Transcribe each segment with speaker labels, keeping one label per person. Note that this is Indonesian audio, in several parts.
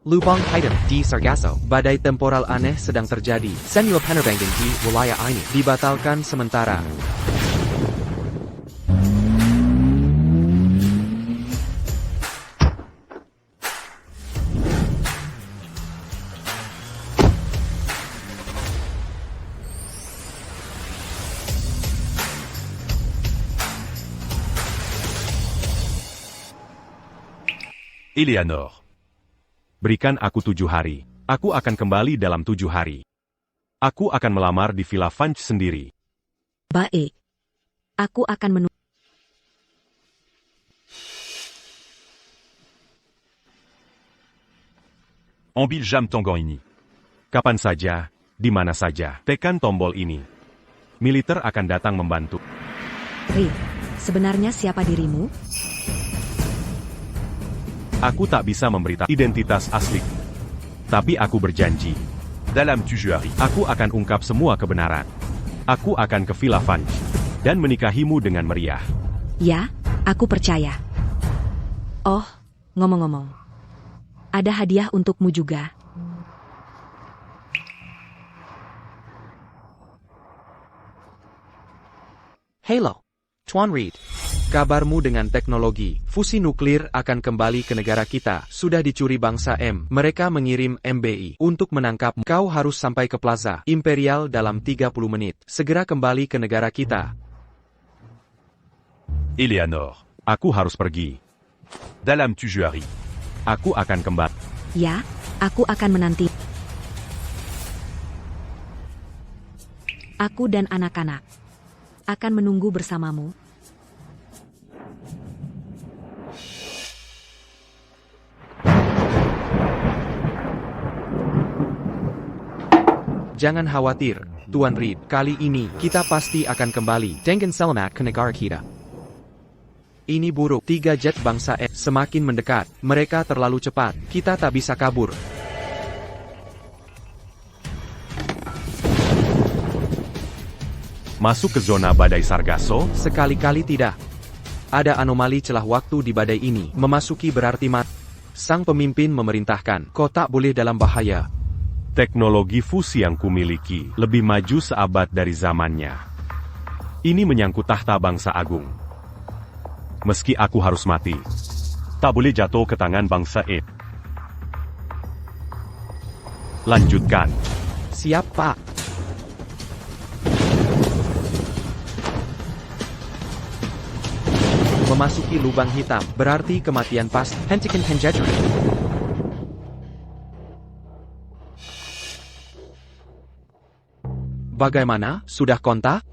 Speaker 1: Lubang Hitam di Sargasso. Badai temporal aneh sedang terjadi. Semua penerbangan di wilayah ini dibatalkan sementara.
Speaker 2: Eleanor. Berikan aku 7 hari. Aku akan kembali dalam 7 hari. Aku akan melamar di Villa Vange sendiri.
Speaker 3: Baik. Aku akan menunggu.
Speaker 2: Ambil jam tonggang ini. Kapan saja, di mana saja, tekan tombol ini. Militer akan datang membantu.
Speaker 3: Reed, sebenarnya siapa dirimu?
Speaker 2: Aku tak bisa memberitahu identitas asli. Tapi aku berjanji. Dalam 7 hari, aku akan ungkap semua kebenaran. Aku akan ke Villa Vange dan menikahimu dengan meriah.
Speaker 3: Ya, aku percaya. Oh, ngomong-ngomong. Ada hadiah untukmu juga.
Speaker 1: Halo, Tuan Reed. Kabarmu dengan teknologi fusi nuklir akan kembali ke negara kita. Sudah dicuri bangsa M. Mereka mengirim MBI untuk menangkapmu. Kau harus sampai ke Plaza Imperial dalam 30 menit. Segera kembali ke negara kita.
Speaker 2: Eleanor, aku harus pergi. Dalam 7 hari, aku akan kembali.
Speaker 3: Ya, aku akan menanti. Aku dan anak-anak akan menunggu bersamamu.
Speaker 1: Jangan khawatir, Tuan Reed. Kali ini, kita pasti akan kembali dengan selamat ke negara kita. Ini buruk. 3 jet bangsa M semakin mendekat. Mereka terlalu cepat. Kita tak bisa kabur.
Speaker 2: Masuk ke zona badai Sargasso?
Speaker 1: Sekali-kali tidak. Ada anomali celah waktu di badai ini. Memasuki berarti mati. Sang pemimpin memerintahkan, kau tak boleh dalam bahaya.
Speaker 2: Teknologi fusi yang kumiliki lebih maju seabad dari zamannya. Ini menyangkut tahta bangsa agung. Meski aku harus mati, tak boleh jatuh ke tangan bangsa E. Lanjutkan.
Speaker 1: Siap, Pak. Memasuki lubang hitam, berarti kematian pasti. Hentikan penjajah. Bagaimana? Sudah kontak?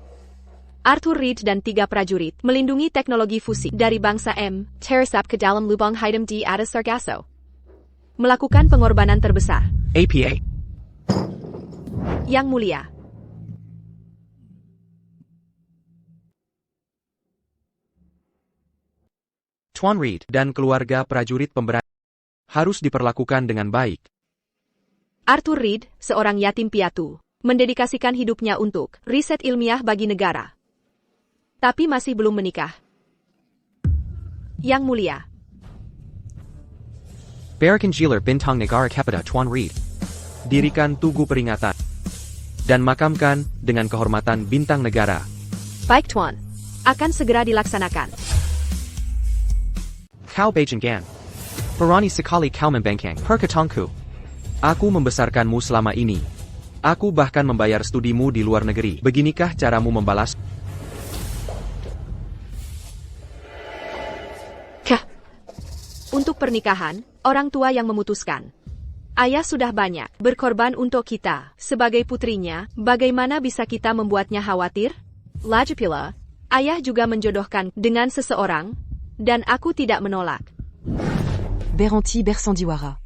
Speaker 4: Arthur Reed dan 3 prajurit melindungi teknologi fusi dari bangsa M, tersap ke dalam lubang hitam di atas Sargasso. Melakukan pengorbanan terbesar.
Speaker 1: APA.
Speaker 4: Yang mulia.
Speaker 1: Tuan Reed dan keluarga prajurit pemberani harus diperlakukan dengan baik.
Speaker 4: Arthur Reed, seorang yatim piatu, mendedikasikan hidupnya untuk riset ilmiah bagi negara. Tapi masih belum menikah. Yang mulia.
Speaker 1: Barakan Giler Bintang Negara Capita Tuan Reed. Dirikan tugu peringatan. Dan makamkan dengan kehormatan bintang negara.
Speaker 4: Baik Tuan. Akan segera dilaksanakan.
Speaker 1: Kau Bajangan. Perani sekali kau membengkang perkataanku. Aku membesarkanmu selama ini. Aku bahkan membayar studimu di luar negeri. Beginikah caramu membalas?
Speaker 4: Kah? Untuk pernikahan, orang tua yang memutuskan. Ayah sudah banyak berkorban untuk kita. Sebagai putrinya, bagaimana bisa kita membuatnya khawatir? Lagi pula, ayah juga menjodohkan dengan seseorang, dan aku tidak menolak.
Speaker 5: Beranti Bersandiwara.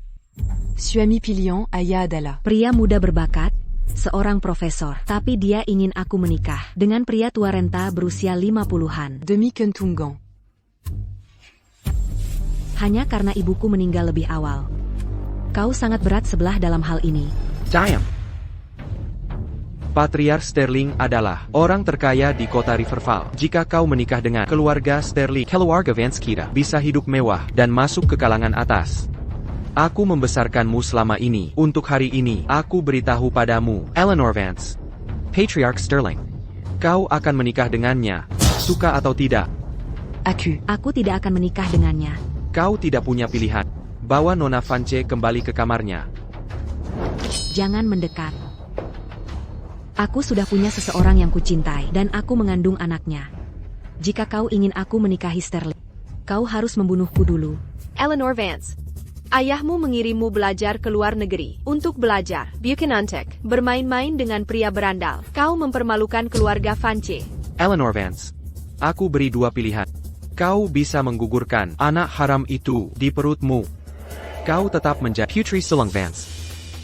Speaker 5: Suami pilihan Ayah adalah
Speaker 3: Pria muda berbakat, seorang profesor, tapi dia ingin aku menikah dengan pria tua renta berusia 50-an.
Speaker 5: Demi Kentungan.
Speaker 3: Hanya karena ibuku meninggal lebih awal. Kau sangat berat sebelah dalam hal ini.
Speaker 1: Damn. Patriark Sterling adalah orang terkaya di kota Riverfall. Jika kau menikah dengan keluarga Sterling, keluarga Vance kita bisa hidup mewah dan masuk ke kalangan atas. Aku membesarkanmu selama ini. Untuk hari ini, aku beritahu padamu, Eleanor Vance, Patriarch Sterling. Kau akan menikah dengannya, suka atau tidak.
Speaker 3: Aku tidak akan menikah dengannya.
Speaker 1: Kau tidak punya pilihan. Bawa Nona Vance kembali ke kamarnya.
Speaker 3: Jangan mendekat. Aku sudah punya seseorang yang kucintai, dan aku mengandung anaknya. Jika kau ingin aku menikahi Sterling, kau harus membunuhku dulu.
Speaker 4: Eleanor Vance. Ayahmu mengirimmu belajar ke luar negeri. Untuk belajar, Buchanantek, bermain-main dengan pria berandal. Kau mempermalukan keluarga Vance.
Speaker 1: Eleanor Vance, aku beri dua pilihan. Kau bisa menggugurkan anak haram itu di perutmu. Kau tetap menjadi Putri Sulung Vance.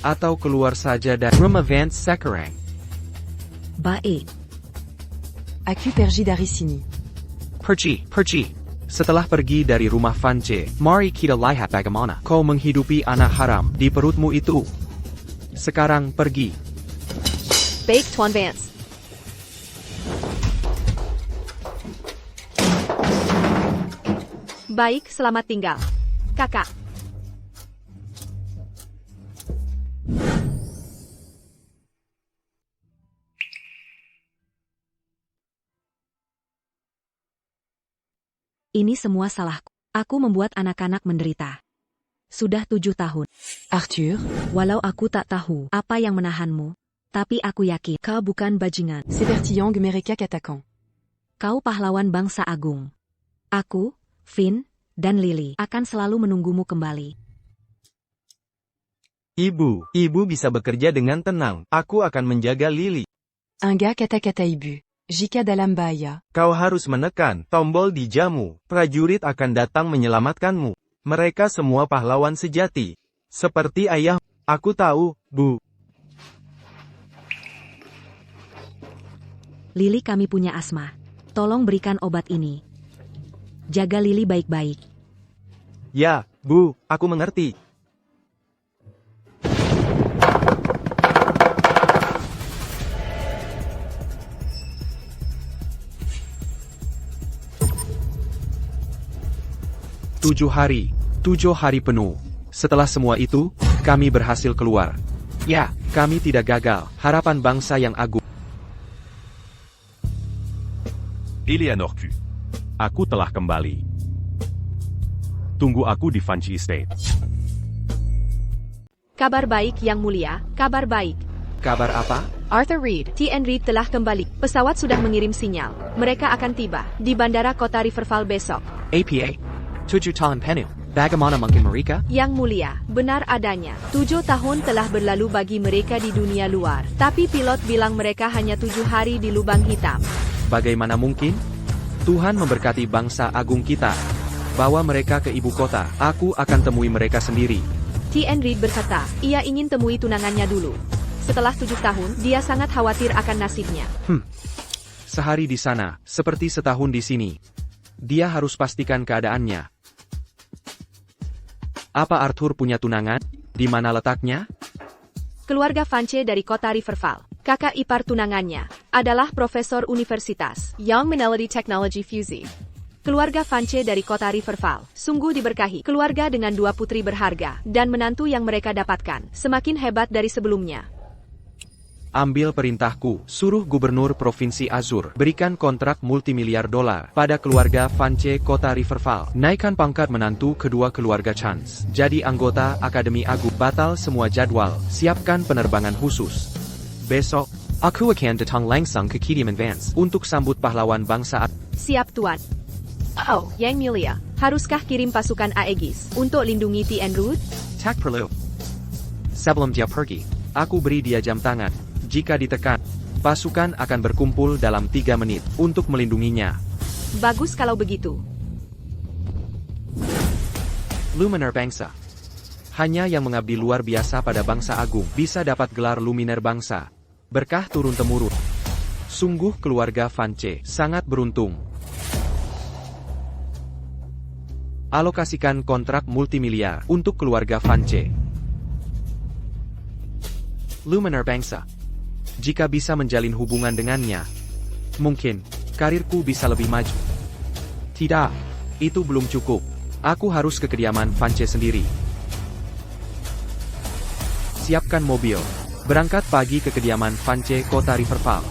Speaker 1: Atau keluar saja dari rumah Vance Sekarang.
Speaker 3: Baik.
Speaker 5: Aku pergi dari sini.
Speaker 1: Pergi. Setelah pergi dari rumah Vance, mari kita lihat bagaimana kau menghidupi anak haram di perutmu itu. Sekarang pergi.
Speaker 4: Baik, Tuan Vance. Baik, selamat tinggal. Kakak.
Speaker 3: Ini semua salahku. Aku membuat anak-anak menderita. Sudah 7 tahun.
Speaker 5: Arthur,
Speaker 3: Walau aku tak tahu apa yang menahanmu, tapi aku yakin kau bukan bajingan.
Speaker 5: c'est Bertillon mereka katakan.
Speaker 3: Kau pahlawan bangsa agung. Aku, Finn, dan Lily akan selalu menunggumu kembali.
Speaker 6: Ibu bisa bekerja dengan tenang. Aku akan menjaga Lily.
Speaker 5: Enggak kata-kata ibu. Jika dalam bahaya,
Speaker 6: Kau harus menekan tombol di jamu. Prajurit akan datang menyelamatkanmu. Mereka semua pahlawan sejati. Seperti ayah. Aku tahu, Bu.
Speaker 3: Lily, kami punya asma. Tolong berikan obat ini. Jaga Lily baik-baik.
Speaker 6: Ya, Bu, aku mengerti.
Speaker 1: Tujuh hari penuh. Setelah semua itu, kami berhasil keluar. Ya, kami tidak gagal. Harapan bangsa yang agung.
Speaker 2: Eleanorku. Aku telah kembali. Tunggu aku di Vance Estate.
Speaker 4: Kabar baik yang mulia, kabar baik.
Speaker 1: Kabar apa?
Speaker 4: Arthur Reed, TN Reed telah kembali. Pesawat sudah mengirim sinyal. Mereka akan tiba di bandara kota Riverfall besok.
Speaker 1: APA. 7 tahun penuh. Bagaimana mungkin mereka?
Speaker 4: Yang mulia, benar adanya. 7 tahun telah berlalu bagi mereka di dunia luar. Tapi pilot bilang mereka hanya 7 hari di lubang hitam.
Speaker 1: Bagaimana mungkin? Tuhan memberkati bangsa agung kita. Bawa mereka ke ibu kota. Aku akan temui mereka sendiri.
Speaker 4: TN Reed berkata, ia ingin temui tunangannya dulu. Setelah 7 tahun, dia sangat khawatir akan nasibnya.
Speaker 1: Sehari di sana, seperti setahun di sini. Dia harus pastikan keadaannya. Apa Arthur punya tunangan? Di mana letaknya?
Speaker 4: Keluarga Vance dari kota Riverfall. Kakak ipar tunangannya adalah profesor universitas Young Melody Technology Fusey. Keluarga Vance dari kota Riverfall sungguh diberkahi. Keluarga dengan 2 putri berharga dan menantu yang mereka dapatkan semakin hebat dari sebelumnya.
Speaker 1: Ambil perintahku, suruh gubernur Provinsi Azur berikan kontrak multimiliar dolar pada keluarga Vance kota Riverfall. Naikkan pangkat menantu kedua keluarga Chance. Jadi anggota Akademi Agung. Batal semua jadwal. Siapkan penerbangan khusus. Besok, aku akan datang langsung ke kediaman Vance untuk sambut pahlawan bangsa.
Speaker 4: Siap Tuan. Oh, Yang Mulia, haruskah kirim pasukan Aegis untuk lindungi TN Reed?
Speaker 1: Tak perlu. Sebelum dia pergi, aku beri dia jam tangan. Jika ditekan, pasukan akan berkumpul dalam 3 menit untuk melindunginya.
Speaker 4: Bagus kalau begitu.
Speaker 1: Luminaire Bangsa. Hanya yang mengabdi luar biasa pada bangsa agung bisa dapat gelar Luminaire Bangsa. Berkah turun-temurun. Sungguh keluarga Vance sangat beruntung. Alokasikan kontrak multimiliar untuk keluarga Vance. Luminaire Bangsa. Jika bisa menjalin hubungan dengannya, mungkin karirku bisa lebih maju. Tidak, itu belum cukup. Aku harus ke kediaman Vance sendiri. Siapkan mobil. Berangkat pagi ke kediaman Vance, kota Riverfall.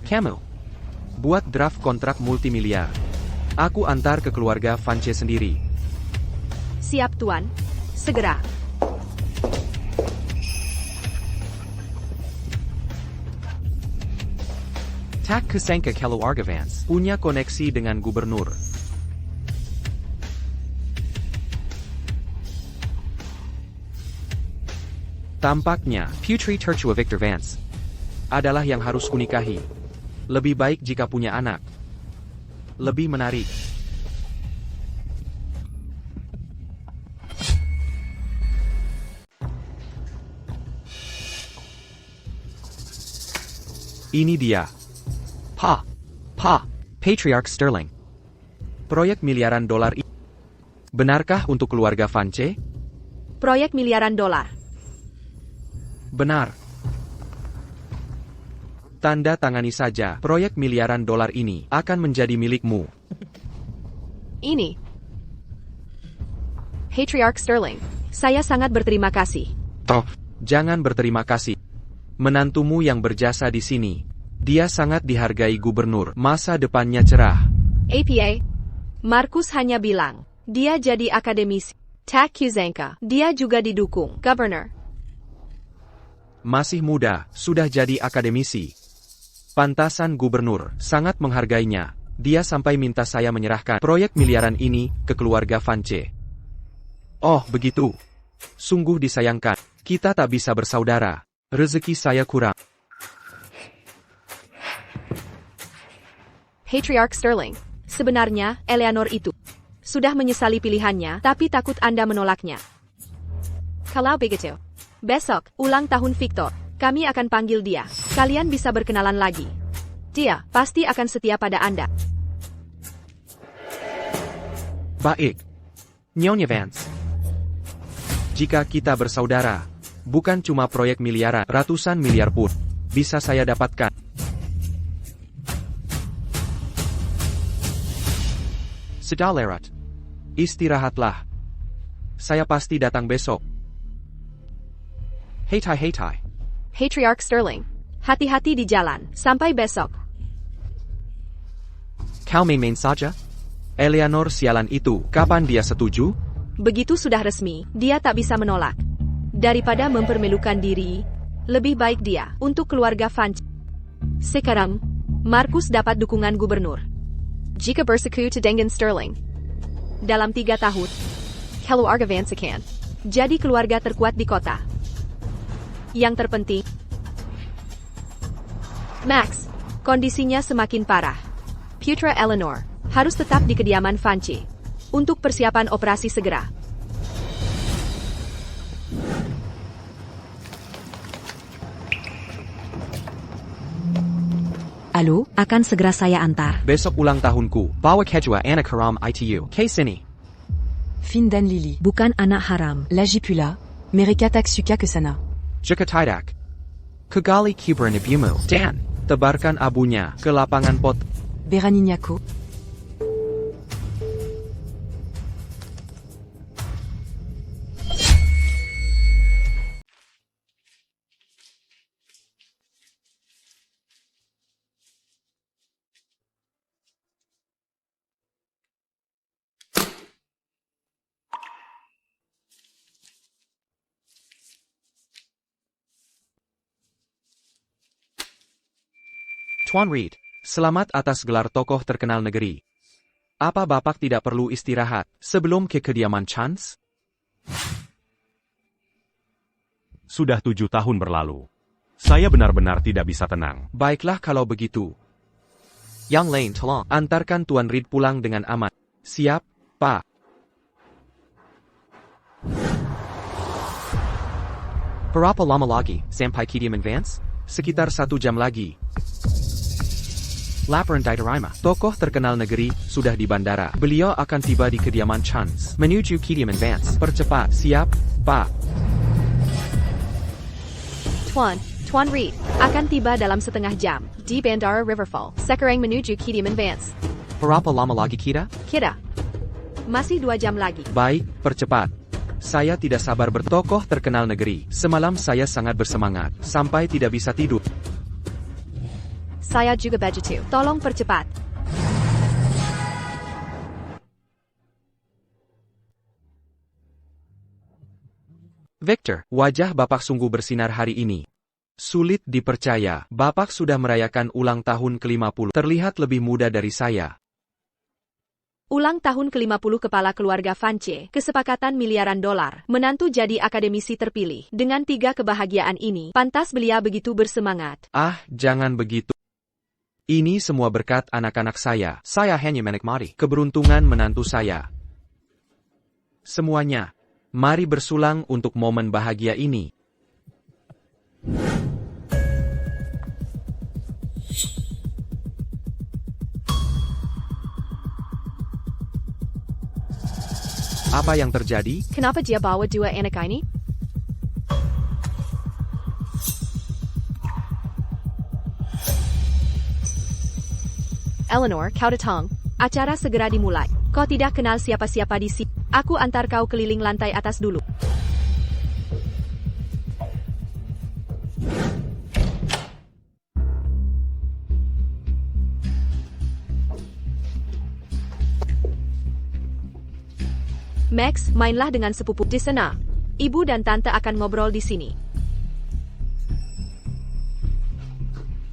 Speaker 1: Kamu buat draft kontrak multimiliar. Aku antar ke keluarga Vance sendiri.
Speaker 4: Siap Tuan. Segera.
Speaker 1: Tak kusangka kalau Argavans punya koneksi dengan gubernur. Tampaknya, Putri tertua Victor Vance adalah yang harus kunikahi. Lebih baik jika punya anak. Lebih menarik. Ini dia. Patriarch Sterling. Proyek miliaran dolar ini. Benarkah untuk keluarga Vance?
Speaker 4: Proyek miliaran dolar.
Speaker 1: Benar. Tanda tangani saja, proyek miliaran dolar ini akan menjadi milikmu.
Speaker 4: Ini. Patriarch Sterling. Saya sangat berterima kasih.
Speaker 1: Jangan berterima kasih. Menantumu yang berjasa di sini. Dia sangat dihargai gubernur. Masa depannya cerah.
Speaker 4: APA. Markus hanya bilang, dia jadi akademisi. Tak kusangka, dia juga didukung, Governor.
Speaker 1: Masih muda, sudah jadi akademisi. Pantasan gubernur sangat menghargainya. Dia sampai minta saya menyerahkan proyek miliaran ini ke keluarga Vance. Oh, begitu. Sungguh disayangkan. Kita tak bisa bersaudara. Rezeki saya kurang.
Speaker 4: Patriarch Sterling. Sebenarnya, Eleanor itu sudah menyesali pilihannya, tapi takut Anda menolaknya. Kalau begitu, besok, ulang tahun Victor, kami akan panggil dia. Kalian bisa berkenalan lagi. Dia pasti akan setia pada Anda.
Speaker 1: Baik. Nyonya Vance. Jika kita bersaudara, bukan cuma proyek miliaran, ratusan miliar pun bisa saya dapatkan. Sudah lewat. Istirahatlah. Saya pasti datang besok. Heitai.
Speaker 4: Patriarch Sterling. Hati-hati di jalan. Sampai besok.
Speaker 1: Kau main-main saja? Eleanor sialan itu, kapan dia setuju?
Speaker 4: Begitu sudah resmi, dia tak bisa menolak. Daripada mempermalukan diri, lebih baik dia untuk keluarga Vance. Sekarang, Markus dapat dukungan gubernur. Jika bersekutu dengan Sterling, dalam 3 tahun, keluarga Vance akan jadi keluarga terkuat di kota. Yang terpenting, Max, kondisinya semakin parah. Putra Eleanor harus tetap di kediaman Vance untuk persiapan operasi segera.
Speaker 3: Halo, akan segera saya antar.
Speaker 1: Besok ulang tahunku. Bawa kejua anak haram ITU. Ke sini.
Speaker 5: Findan Lily.
Speaker 3: Bukan anak haram.
Speaker 5: Lagipula. Mereka tak suka ke sana.
Speaker 1: Jika tidak, kegali kuburan ibumu. Dan, tebarkan abunya ke lapangan pot.
Speaker 5: Beraninyako.
Speaker 1: Tuan Reed, selamat atas gelar tokoh terkenal negeri. Apa Bapak tidak perlu istirahat sebelum ke kediaman Chance?
Speaker 2: Sudah 7 tahun berlalu. Saya benar-benar tidak bisa tenang.
Speaker 1: Baiklah kalau begitu. Yang lain tolong antarkan Tuan Reed pulang dengan aman. Siap, Pak. Berapa lama lagi sampai kediaman Vance? Sekitar 1 jam lagi. Laporan diterima. Tokoh terkenal negeri sudah di bandara. Beliau akan tiba di kediaman Chance menuju kediaman Vance. Percepat. Siap, Pak.
Speaker 4: Tuan Tuan Reed akan tiba dalam setengah jam di Bandara Riverfall. Sekarang menuju Kidiman Vance.
Speaker 1: Berapa lama lagi kita?
Speaker 4: Kira masih 2 jam lagi.
Speaker 1: Baik, percepat. Saya tidak sabar bertokoh terkenal negeri. Semalam saya sangat bersemangat, sampai tidak bisa tidur.
Speaker 4: Saya juga begitu. Tolong percepat.
Speaker 1: Victor, wajah Bapak sungguh bersinar hari ini. Sulit dipercaya, Bapak sudah merayakan ulang tahun ke-50. Terlihat lebih muda dari saya.
Speaker 4: Ulang tahun ke-50 kepala keluarga Vance, kesepakatan miliaran dolar, menantu jadi akademisi terpilih. Dengan 3 kebahagiaan ini, pantas belia begitu bersemangat.
Speaker 1: Ah, jangan begitu. Ini semua berkat anak-anak saya. Saya hanya menikmati keberuntungan menantu saya. Semuanya. Mari bersulang untuk momen bahagia ini. Apa yang terjadi?
Speaker 4: Kenapa dia bawa 2 anak ini? Eleanor, kau datang. Acara segera dimulai. Kau tidak kenal siapa-siapa di sini. Aku antar kau keliling lantai atas dulu. Max, mainlah dengan sepupu di sana. Ibu dan tante akan ngobrol di sini.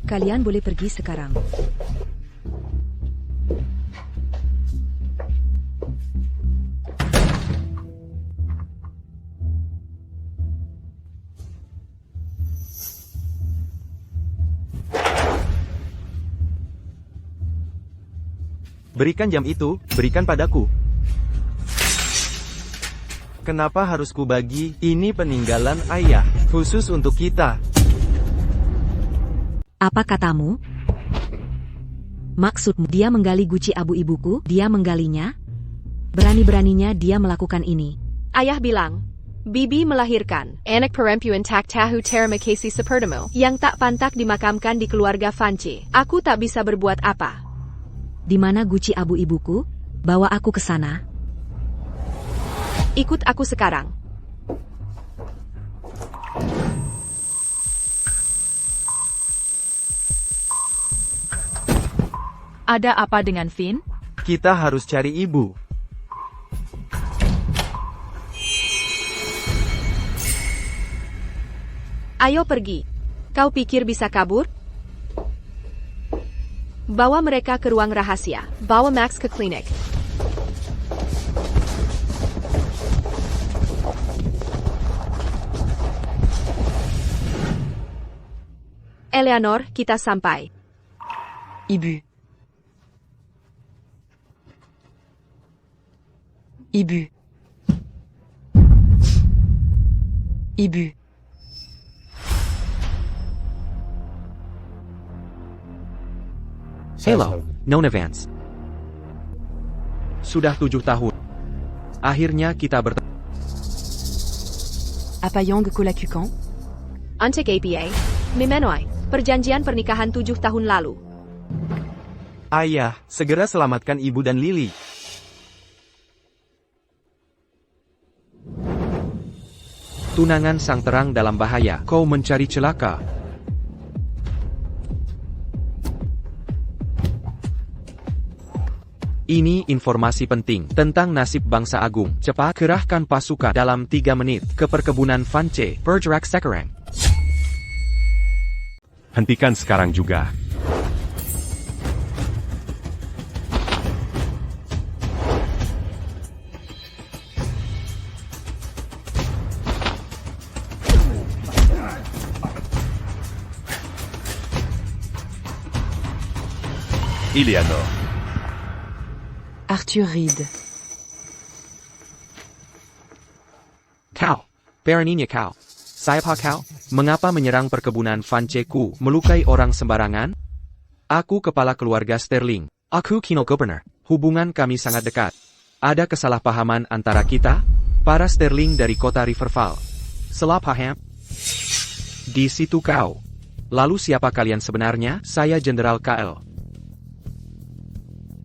Speaker 3: Kalian boleh pergi sekarang.
Speaker 6: Berikan jam itu, berikan padaku. Kenapa harus kubagi? Ini peninggalan ayah, khusus untuk kita.
Speaker 3: Apa katamu? Maksudmu dia menggali guci abu ibuku? Dia menggalinya? Berani-beraninya dia melakukan ini.
Speaker 4: Ayah bilang, Bibi melahirkan anak perempuan tak tahu terima kasih sepertimu yang tak pantas dimakamkan di keluarga Vance. Aku tak bisa berbuat apa.
Speaker 3: Di mana guci abu ibuku? Bawa aku ke sana.
Speaker 4: Ikut aku sekarang.
Speaker 7: Ada apa dengan Finn?
Speaker 6: Kita harus cari ibu.
Speaker 4: Ayo pergi. Kau pikir bisa kabur? Bawa mereka ke ruang rahasia. Bawa Max ke klinik. Eleanor, kita sampai.
Speaker 5: Ibu. Ibu. Ibu.
Speaker 1: Hello, Nona Vance. Sudah 7 tahun. Akhirnya kita bertemu.
Speaker 5: Apa yang kulakukan?
Speaker 4: Untuk APA, Mimenoy, perjanjian pernikahan 7 tahun lalu.
Speaker 6: Ayah, segera selamatkan ibu dan Lily.
Speaker 1: Tunangan sang terang dalam bahaya. Kau mencari celaka. Ini informasi penting tentang nasib bangsa agung. Cepat kerahkan pasukan dalam 3 menit ke perkebunan Vance. Bergerak sekarang.
Speaker 2: Hentikan sekarang juga. Eleanor.
Speaker 5: Arthur Reed.
Speaker 1: Kau. Beraninya kau. Siapa kau? Mengapa menyerang perkebunan Vance-ku, melukai orang sembarangan? Aku kepala keluarga Sterling. Aku Kino Governor. Hubungan kami sangat dekat. Ada kesalahpahaman antara kita, para Sterling dari kota Riverfall. Salah paham? Di situ kau. Lalu siapa kalian sebenarnya? Saya Jenderal KL.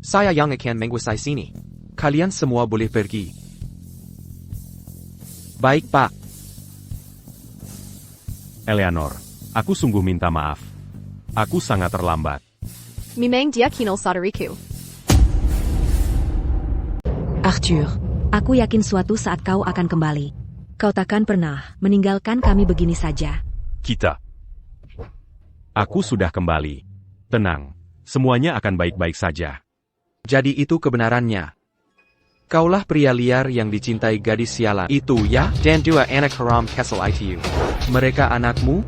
Speaker 1: Saya yang akan menguasai sini. Kalian semua boleh pergi. Baik, Pak.
Speaker 2: Eleanor, aku sungguh minta maaf. Aku sangat terlambat.
Speaker 4: Mimeng dia kinol saudariku.
Speaker 5: Arthur.
Speaker 3: Aku yakin suatu saat kau akan kembali. Kau takkan pernah meninggalkan kami begini saja.
Speaker 2: Kita. Aku sudah kembali. Tenang, semuanya akan baik-baik saja.
Speaker 1: Jadi itu kebenarannya. Kaulah pria liar yang dicintai gadis sialan itu ya? Dan dua anak haram kesel itu. Mereka anakmu?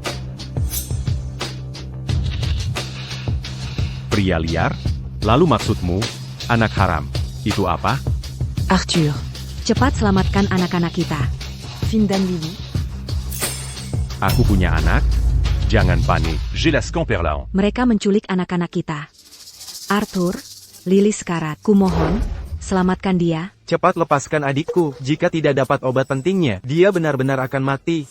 Speaker 2: Pria liar? Lalu maksudmu, anak haram, itu apa?
Speaker 5: Arthur.
Speaker 3: Cepat selamatkan anak-anak kita.
Speaker 5: Finn dan Lily.
Speaker 2: Aku punya anak? Jangan panik. J'ai la Scamperlaon.
Speaker 3: Mereka menculik anak-anak kita. Arthur, Lily sekarat. Kumohon, selamatkan dia.
Speaker 6: Cepat lepaskan adikku. Jika tidak dapat obat pentingnya, dia benar-benar akan mati.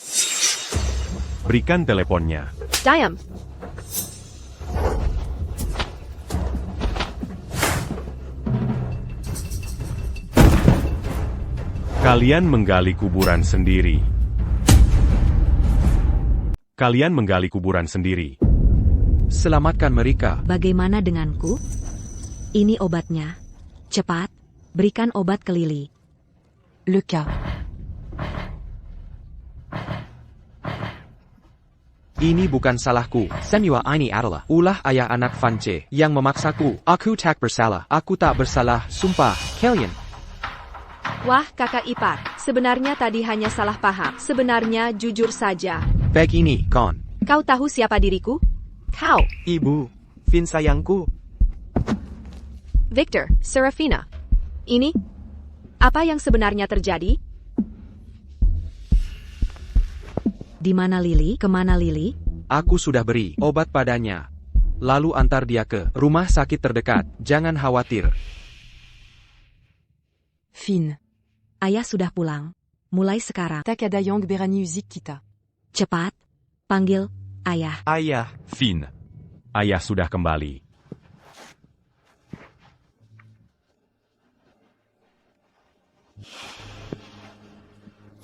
Speaker 2: Berikan teleponnya.
Speaker 4: Diam.
Speaker 2: Kalian menggali kuburan sendiri. Kalian menggali kuburan sendiri.
Speaker 1: Selamatkan mereka.
Speaker 3: Bagaimana denganku? Ini obatnya. Cepat, berikan obat ke Lily.
Speaker 5: Le cas.
Speaker 1: Ini bukan salahku. Semua ini adalah ulah ayah anak Vance yang memaksaku. Aku tak bersalah. Aku tak bersalah. Sumpah, kalian.
Speaker 4: Wah, kakak ipar. Sebenarnya tadi hanya salah paham. Sebenarnya jujur saja.
Speaker 1: Begini, Kon.
Speaker 4: Kau tahu siapa diriku? Kau.
Speaker 6: Ibu, Finn sayangku.
Speaker 4: Victor, Serafina. Ini? Apa yang sebenarnya terjadi?
Speaker 3: Di mana Lily? Kemana Lily?
Speaker 1: Aku sudah beri obat padanya. Lalu antar dia ke rumah sakit terdekat. Jangan khawatir.
Speaker 5: Finn.
Speaker 3: Ayah sudah pulang. Mulai sekarang.
Speaker 5: Takadayang berani uzik kita.
Speaker 3: Cepat, panggil ayah.
Speaker 6: Ayah.
Speaker 2: Finn. Ayah sudah kembali.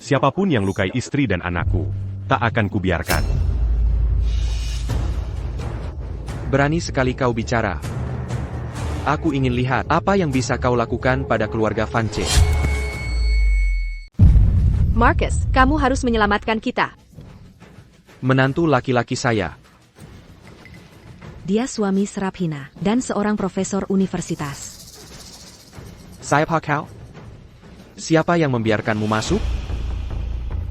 Speaker 2: Siapapun yang lukai istri dan anakku, tak akan kubiarkan.
Speaker 1: Berani sekali kau bicara. Aku ingin lihat apa yang bisa kau lakukan pada keluarga Vance.
Speaker 4: Marcus, kamu harus menyelamatkan kita.
Speaker 1: Menantu laki-laki saya.
Speaker 3: Dia suami serap hina dan seorang profesor universitas.
Speaker 1: Siapa kau? Siapa yang membiarkanmu masuk?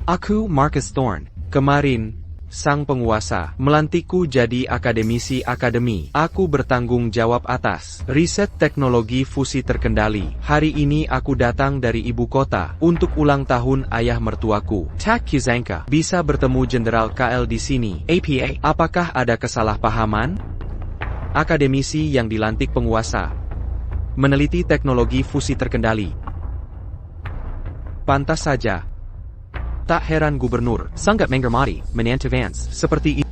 Speaker 1: Aku Marcus Thorne. Kemarin, sang penguasa melantikku jadi akademisi akademi. Aku bertanggung jawab atas riset teknologi fusi terkendali. Hari ini aku datang dari ibu kota untuk ulang tahun ayah mertuaku. Tak Kizanka bisa bertemu Jenderal KL di sini. APA, apakah ada kesalahpahaman? Akademisi yang dilantik penguasa meneliti teknologi fusi terkendali. Pantas saja. Tak heran gubernur sangat menghormati menantu Vance seperti itu.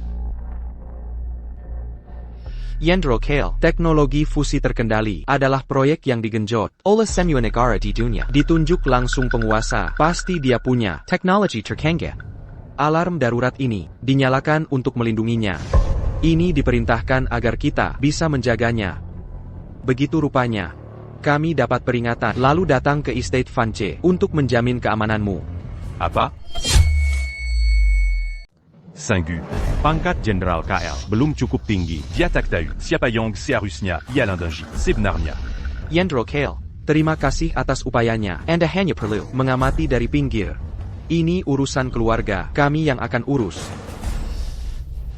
Speaker 1: Yendro Kale, teknologi fusi terkendali adalah proyek yang digenjot oleh semua negara di dunia. Ditunjuk langsung penguasa, pasti dia punya teknologi tercanggih. Alarm darurat ini dinyalakan untuk melindunginya. Ini diperintahkan agar kita bisa menjaganya. Begitu rupanya. Kami dapat peringatan lalu datang ke Estate Vance untuk menjamin keamananmu.
Speaker 2: Apa? Singgu. Pangkat Jenderal KL belum cukup tinggi.
Speaker 8: Dia tak tahu siapa yang seharusnya ialah Danji sebenarnya.
Speaker 1: Yendro Kale, terima kasih atas upayanya. Anda hanya perlu mengamati dari pinggir. Ini urusan keluarga, kami yang akan urus.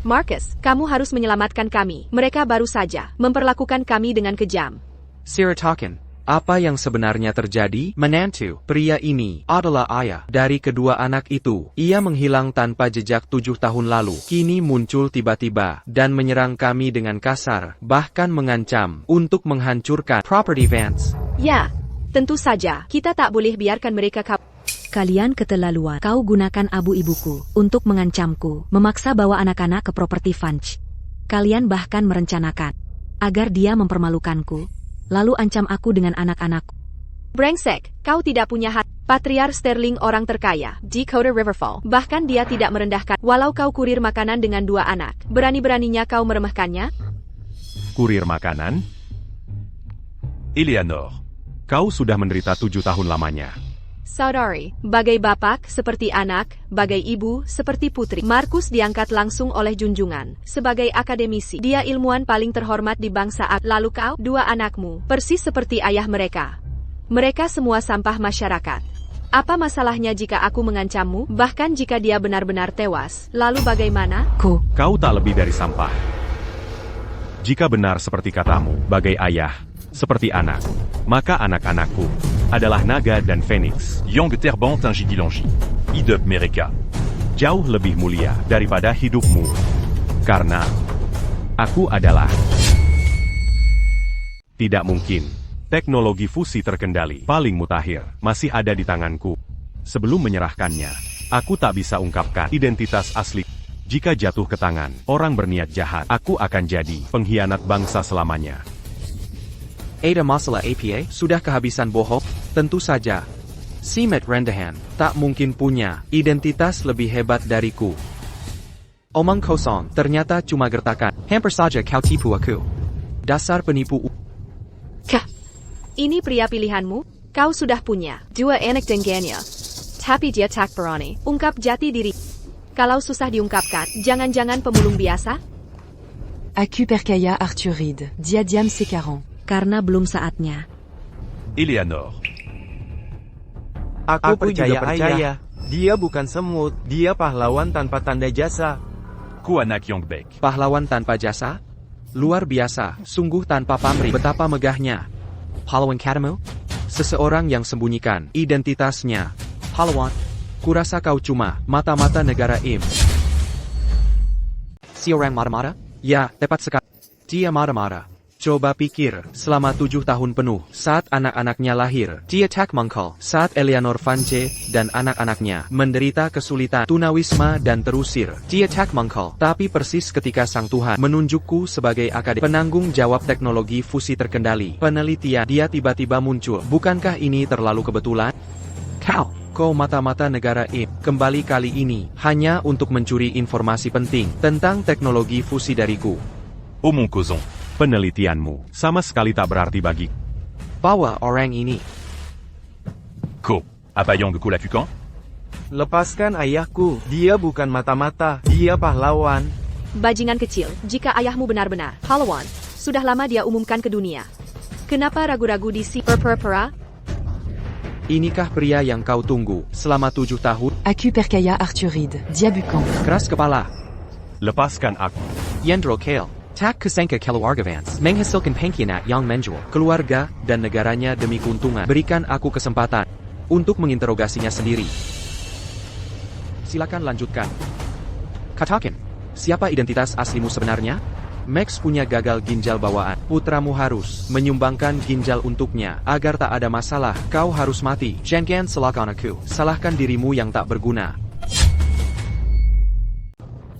Speaker 4: Marcus, kamu harus menyelamatkan kami. Mereka baru saja memperlakukan kami dengan kejam.
Speaker 1: Siratakan, apa yang sebenarnya terjadi? Menantu pria ini adalah ayah dari kedua anak itu. Ia menghilang tanpa jejak 7 tahun lalu. Kini muncul tiba-tiba dan menyerang kami dengan kasar, bahkan mengancam untuk menghancurkan property Vance.
Speaker 4: Ya, tentu saja kita tak boleh biarkan mereka
Speaker 3: Kalian keterlaluan. Kau gunakan abu ibuku untuk mengancamku, memaksa bawa anak-anak ke properti Funch. Kalian bahkan merencanakan agar dia mempermalukanku, lalu ancam aku dengan anak-anakku.
Speaker 4: Brengsek, kau tidak punya hati. Patriar Sterling orang terkaya, Dakota Riverfall. Bahkan dia tidak merendahkan. Walau kau kurir makanan dengan 2 anak, berani-beraninya kau meremehkannya?
Speaker 2: Kurir makanan?
Speaker 8: Eleanor.
Speaker 2: Kau sudah menderita 7 tahun lamanya.
Speaker 4: Saudari, bagai bapak, seperti anak, bagai ibu, seperti putri. Markus diangkat langsung oleh junjungan. Sebagai akademisi, dia ilmuwan paling terhormat di bangsa A. Lalu kau, 2 anakmu, persis seperti ayah mereka. Mereka semua sampah masyarakat. Apa masalahnya jika aku mengancammu, bahkan jika dia benar-benar tewas? Lalu bagaimana?
Speaker 2: Kau tak lebih dari sampah. Jika benar seperti katamu, bagai ayah, seperti anak, maka anak-anakku adalah naga dan phoenix.
Speaker 8: Yong Terbant Tangidilangi. Idep Mereka.
Speaker 2: Jauh lebih mulia daripada hidupmu. Karena aku adalah... Tidak mungkin. Teknologi fusi terkendali paling mutakhir masih ada di tanganku. Sebelum menyerahkannya, aku tak bisa ungkapkan identitas asli. Jika jatuh ke tangan orang berniat jahat, aku akan jadi pengkhianat bangsa selamanya.
Speaker 1: Ada masalah APA? Sudah kehabisan bohong? Tentu saja. Si Matt Rendahan tak mungkin punya identitas lebih hebat dariku. Omong kosong, ternyata cuma gertakan. Hampir saja kau tipu aku. Dasar penipu.
Speaker 4: Kah? Ini pria pilihanmu? Kau sudah punya 2 anak dengannya. Tapi dia tak berani ungkap jati diri. Kalau susah diungkapkan, jangan-jangan pemulung biasa?
Speaker 5: Acu Perkaya Arthuride, Diadiam C40.
Speaker 3: Karena belum saatnya.
Speaker 8: Eleanor.
Speaker 6: Aku juga percaya. Dia bukan semut, dia pahlawan tanpa tanda jasa.
Speaker 8: Kuanak Yongbek.
Speaker 1: Pahlawan tanpa jasa? Luar biasa, sungguh tanpa pamrih. Betapa megahnya. Pahlawan katamu? Seseorang yang sembunyikan identitasnya. Pahlawan, kurasa kau cuma mata-mata negara Im. Si orang marah-marah? Ya, tepat sekali. Dia marah-marah. Coba pikir, selama 7 tahun penuh, saat anak-anaknya lahir, dia tak mengkal, saat Eleanor Vance dan anak-anaknya menderita kesulitan, tunawisma dan terusir, dia tak mengkal. Tapi persis ketika Sang Tuhan menunjukku sebagai akademisi penanggung jawab teknologi fusi terkendali, penelitian, dia tiba-tiba muncul. Bukankah ini terlalu kebetulan? Kau mata-mata negara Im, kembali kali ini, hanya untuk mencuri informasi penting tentang teknologi fusi dariku.
Speaker 8: Omong Kozon.
Speaker 2: Penelitianmu sama sekali tak berarti bagi.
Speaker 1: Bawa orang ini.
Speaker 8: Ko. Apa Yong Kulakukan?
Speaker 6: Lepaskan ayahku, dia bukan mata-mata, dia pahlawan.
Speaker 4: Bajingan kecil, jika ayahmu benar-benar pahlawan, sudah lama dia umumkan ke dunia. Kenapa ragu-ragu di si pera?
Speaker 1: Inikah pria yang kau tunggu selama 7 tahun?
Speaker 5: Acu Perkaya Arthuride, Diabucan.
Speaker 1: Keras kepala.
Speaker 2: Lepaskan aku.
Speaker 1: Yendro Kale. Tak kusangka keluarga Vance menghasilkan pengkhianat yang menjual keluarga dan negaranya demi keuntungan. Berikan aku kesempatan untuk menginterogasinya sendiri. Silakan lanjutkan. Katakan, siapa identitas aslimu sebenarnya? Max punya gagal ginjal bawaan. Putramu harus menyumbangkan ginjal untuknya agar tak ada masalah. Kau harus mati. Jangan salahkan aku. Salahkan dirimu yang tak berguna.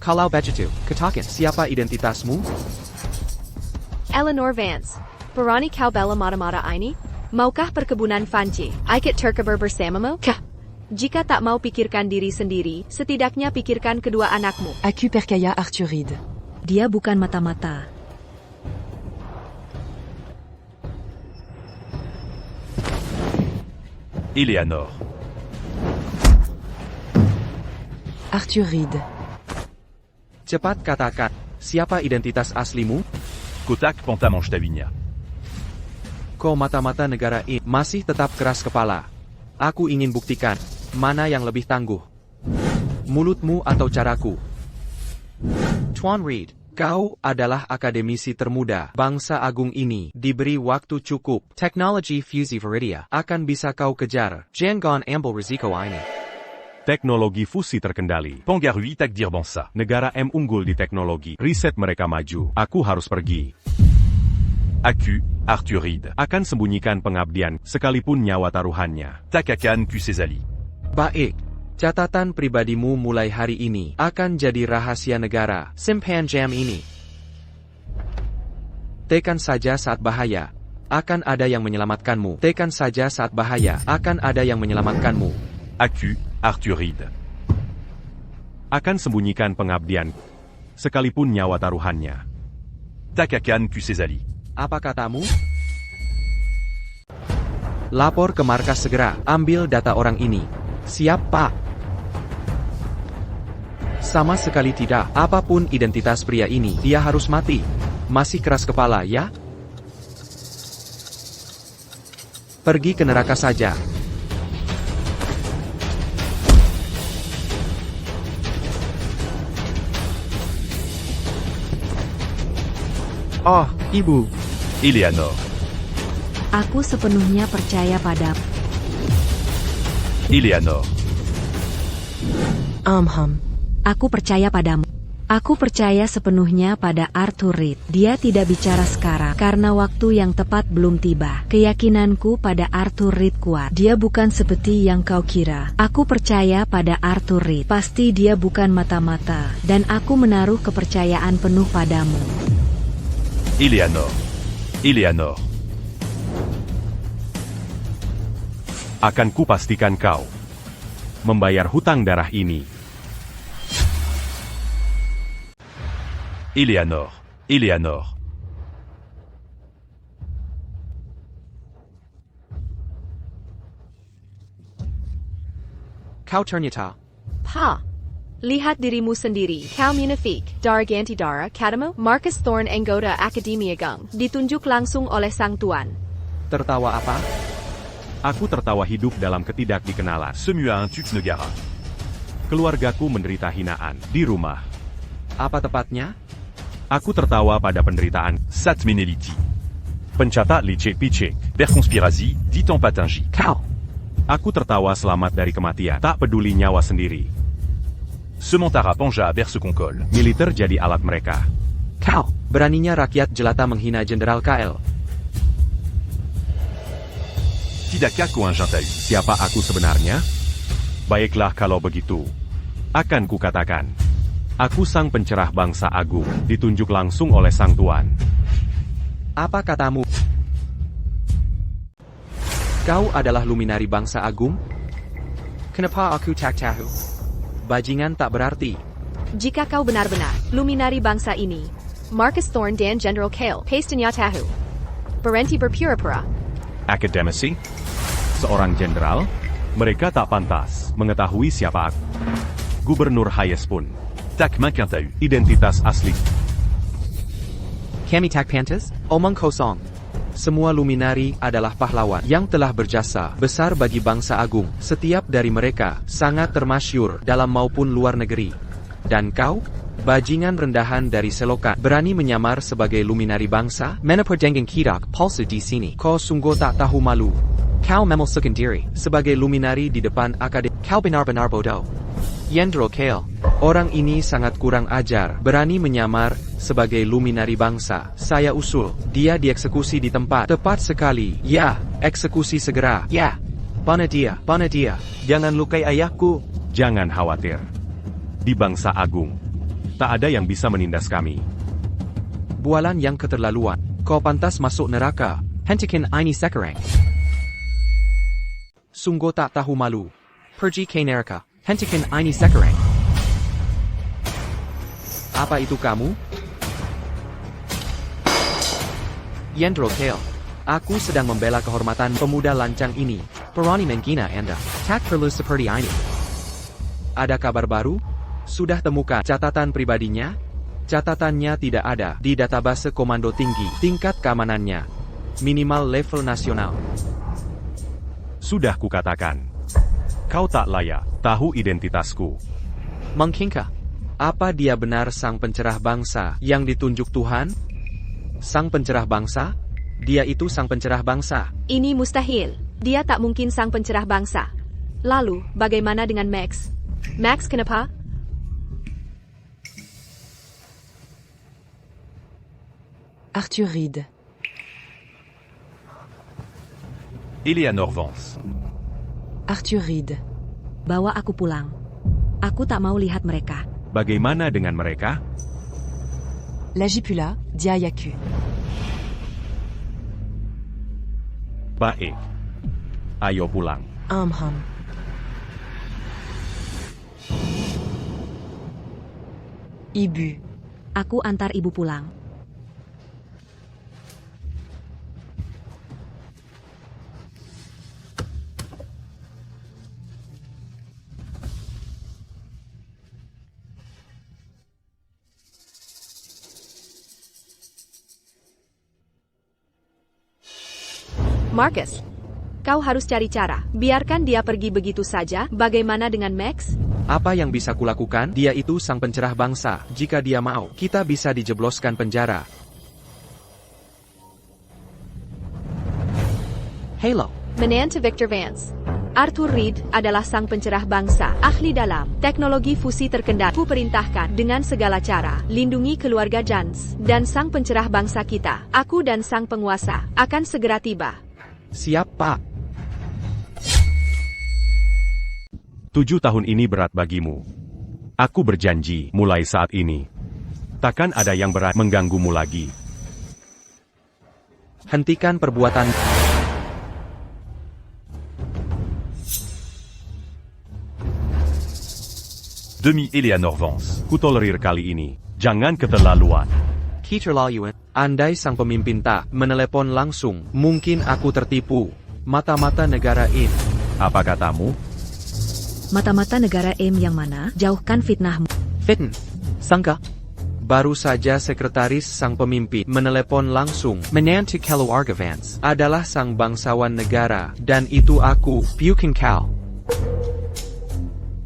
Speaker 1: Kalau begitu, katakan siapa identitasmu?
Speaker 4: Eleanor Vance. Berani kau bela mata-mata ini? Maukah perkebunan Fanci ikut terkabur bersamamu? Kah? Jika tak mau pikirkan diri sendiri, setidaknya pikirkan kedua anakmu.
Speaker 5: Acu Perkaya Arthuride.
Speaker 3: Dia bukan mata-mata.
Speaker 8: Eleanor.
Speaker 5: Arthuride.
Speaker 1: Cepat katakan, siapa identitas aslimu?
Speaker 8: Kotak Pantamanche Tavinia.
Speaker 1: Kau mata-mata negara ini masih tetap keras kepala. Aku ingin buktikan, mana yang lebih tangguh. Mulutmu atau caraku? Tuan Reed, kau adalah akademisi termuda. Bangsa agung ini diberi waktu cukup. Teknologi fusi Viridia akan bisa kau kejar. Jangan ambil risiko ini.
Speaker 2: Teknologi fusi terkendali.
Speaker 8: Pangarui Tak Dirbansa.
Speaker 2: Negara M unggul di teknologi. Riset mereka maju. Aku harus pergi.
Speaker 8: Acu, Arthuride.
Speaker 2: Akan sembunyikan pengabdian, sekalipun nyawa taruhannya.
Speaker 8: Takakan Kusezali.
Speaker 1: Baik. Catatan pribadimu mulai hari ini akan jadi rahasia negara. Simpan jam ini. Tekan saja saat bahaya. Akan ada yang menyelamatkanmu. Tekan saja saat bahaya. Akan ada yang menyelamatkanmu.
Speaker 8: Accu, Arthur Reed.
Speaker 2: Akan sembunyikan pengabdian, sekalipun nyawa taruhannya.
Speaker 8: Takakan Kusezali.
Speaker 1: Apa katamu? Lapor ke markas segera. Ambil data orang ini. Siap, Pak. Sama sekali tidak. Apapun identitas pria ini, dia harus mati. Masih keras kepala, ya? Pergi ke neraka saja.
Speaker 6: Oh, Ibu.
Speaker 8: Eleanor.
Speaker 3: Aku sepenuhnya percaya padamu.
Speaker 8: Eleanor.
Speaker 3: Aku percaya padamu. Aku percaya sepenuhnya pada Arthur Reed. Dia tidak bicara sekarang karena waktu yang tepat belum tiba. Keyakinanku pada Arthur Reed kuat. Dia bukan seperti yang kau kira. Aku percaya pada Arthur Reed. Pasti dia bukan mata-mata. Dan aku menaruh kepercayaan penuh padamu.
Speaker 8: Eleanor. Eleanor.
Speaker 2: Akan kupastikan kau membayar hutang darah ini.
Speaker 8: Eleanor. Eleanor.
Speaker 1: Kau ternyata.
Speaker 4: Pa. Lihat dirimu sendiri. Kau munafik. Dargantidara Katamu. Marcus Thorne anggota Akademia Gung. Ditunjuk langsung oleh Sang Tuan.
Speaker 1: Tertawa apa?
Speaker 2: Aku tertawa hidup dalam ketidakdikenalan.
Speaker 8: Semua Tuk Negara.
Speaker 2: Keluargaku menderita hinaan di rumah.
Speaker 1: Apa tepatnya?
Speaker 2: Aku tertawa pada penderitaan
Speaker 8: Sat Meneliti.
Speaker 2: pencatat licik-picik.
Speaker 8: Berconspirasie, dit en Patingi.
Speaker 1: Kau.
Speaker 2: Aku tertawa selamat dari kematian, tak peduli nyawa sendiri.
Speaker 8: Sementara Panja Berse-Concol.
Speaker 2: Militer jadi alat mereka.
Speaker 1: Kau. Beraninya rakyat jelata menghina Jenderal KL.
Speaker 8: Tidaka Coinjantahu.
Speaker 2: Siapa aku sebenarnya? Baiklah kalau begitu. Akan kukatakan. Aku sang pencerah bangsa agung, ditunjuk langsung oleh Sang Tuan.
Speaker 1: Apa katamu? Kau adalah luminari bangsa agung? Kenapa aku tak tahu? Bajingan tak berarti.
Speaker 4: Jika kau benar-benar luminari bangsa ini, Marcus Thorne dan General Kale pastinya tahu. Berhenti berpura-pura.
Speaker 2: Akademisi? Seorang jenderal? Mereka tak pantas mengetahui siapa aku. Gubernur Hayes pun.
Speaker 8: Tak Makintahu.
Speaker 2: Identitas asli.
Speaker 1: Kami tak pantas? Omong kosong. Semua luminari adalah pahlawan yang telah berjasa besar bagi bangsa agung. Setiap dari mereka sangat termasyur dalam maupun luar negeri. Dan kau? Bajingan rendahan dari selokan berani menyamar sebagai luminari bangsa? Meneperdenggang kidak palsu di sini. Kau sungguh tak tahu malu. Kau memalsukan diri sebagai luminari di depan akademi. Kau benar-benar bodoh. Yendro Kale. Orang ini sangat kurang ajar, berani menyamar sebagai luminari bangsa. Saya usul, dia dieksekusi di tempat. Tepat sekali. Ya, eksekusi segera. Ya. Pana dia, pana dia.
Speaker 6: Jangan lukai ayahku.
Speaker 2: Jangan khawatir. Di bangsa agung, tak ada yang bisa menindas kami.
Speaker 1: Bualan yang keterlaluan. Kau pantas masuk neraka. Hentikan ini sekarang. Sungguh tak tahu malu. Pergi ke neraka. Hentikan ini sekarang. Apa itu kamu? Yendro Kale. Aku sedang membela kehormatan pemuda lancang ini. Berani menghina Anda. Tak perlu seperti ini. Ada kabar baru? Sudah temukan catatan pribadinya? Catatannya tidak ada di database komando tinggi. Tingkat keamanannya minimal level nasional.
Speaker 2: Sudah kukatakan. Kau tak layak tahu identitasku.
Speaker 1: Mengkingka. Apa dia benar sang pencerah bangsa yang ditunjuk Tuhan? Sang pencerah bangsa? Dia itu sang pencerah bangsa.
Speaker 4: Ini mustahil. Dia tak mungkin sang pencerah bangsa. Lalu, bagaimana dengan Max? Max kenapa?
Speaker 5: Arthur Reed.
Speaker 8: Eleanor Vance.
Speaker 5: Arthur Reed.
Speaker 3: Bawa aku pulang. Aku tak mau lihat mereka.
Speaker 2: Bagaimana dengan mereka?
Speaker 5: Lagipula, dit Ayaku.
Speaker 2: Baik. Ayo pulang.
Speaker 5: Ibu.
Speaker 3: Aku antar ibu pulang.
Speaker 4: Marcus, kau harus cari cara. Biarkan dia pergi begitu saja. Bagaimana dengan Max?
Speaker 1: Apa yang bisa kulakukan? Dia itu sang pencerah bangsa. Jika dia mau, kita bisa dijebloskan penjara. Halo.
Speaker 4: Menantu Victor Vance. Arthur Reed adalah sang pencerah bangsa, ahli dalam teknologi fusi terkendali. Ku perintahkan dengan segala cara, lindungi keluarga Jans dan sang pencerah bangsa kita. Aku dan sang penguasa akan segera tiba.
Speaker 1: Siap, Pak.
Speaker 2: 7 tahun ini berat bagimu. Aku berjanji, mulai saat ini, takkan ada yang berat mengganggumu lagi.
Speaker 1: Hentikan perbuatan.
Speaker 8: Demi Eleanor Vance.
Speaker 2: Kutolerir kali ini, jangan keterlaluan.
Speaker 1: Keterlaluan. Andai sang pemimpin tak menelepon langsung, mungkin aku tertipu. Mata-mata negara ini.
Speaker 2: Apa katamu?
Speaker 3: Mata-mata negara M yang mana? Jauhkan fitnahmu.
Speaker 1: Fitn. Sangka. Baru saja sekretaris sang pemimpin menelepon langsung. Menantu Keluarga Vance adalah sang bangsawan negara, dan itu aku, Buchan Cal.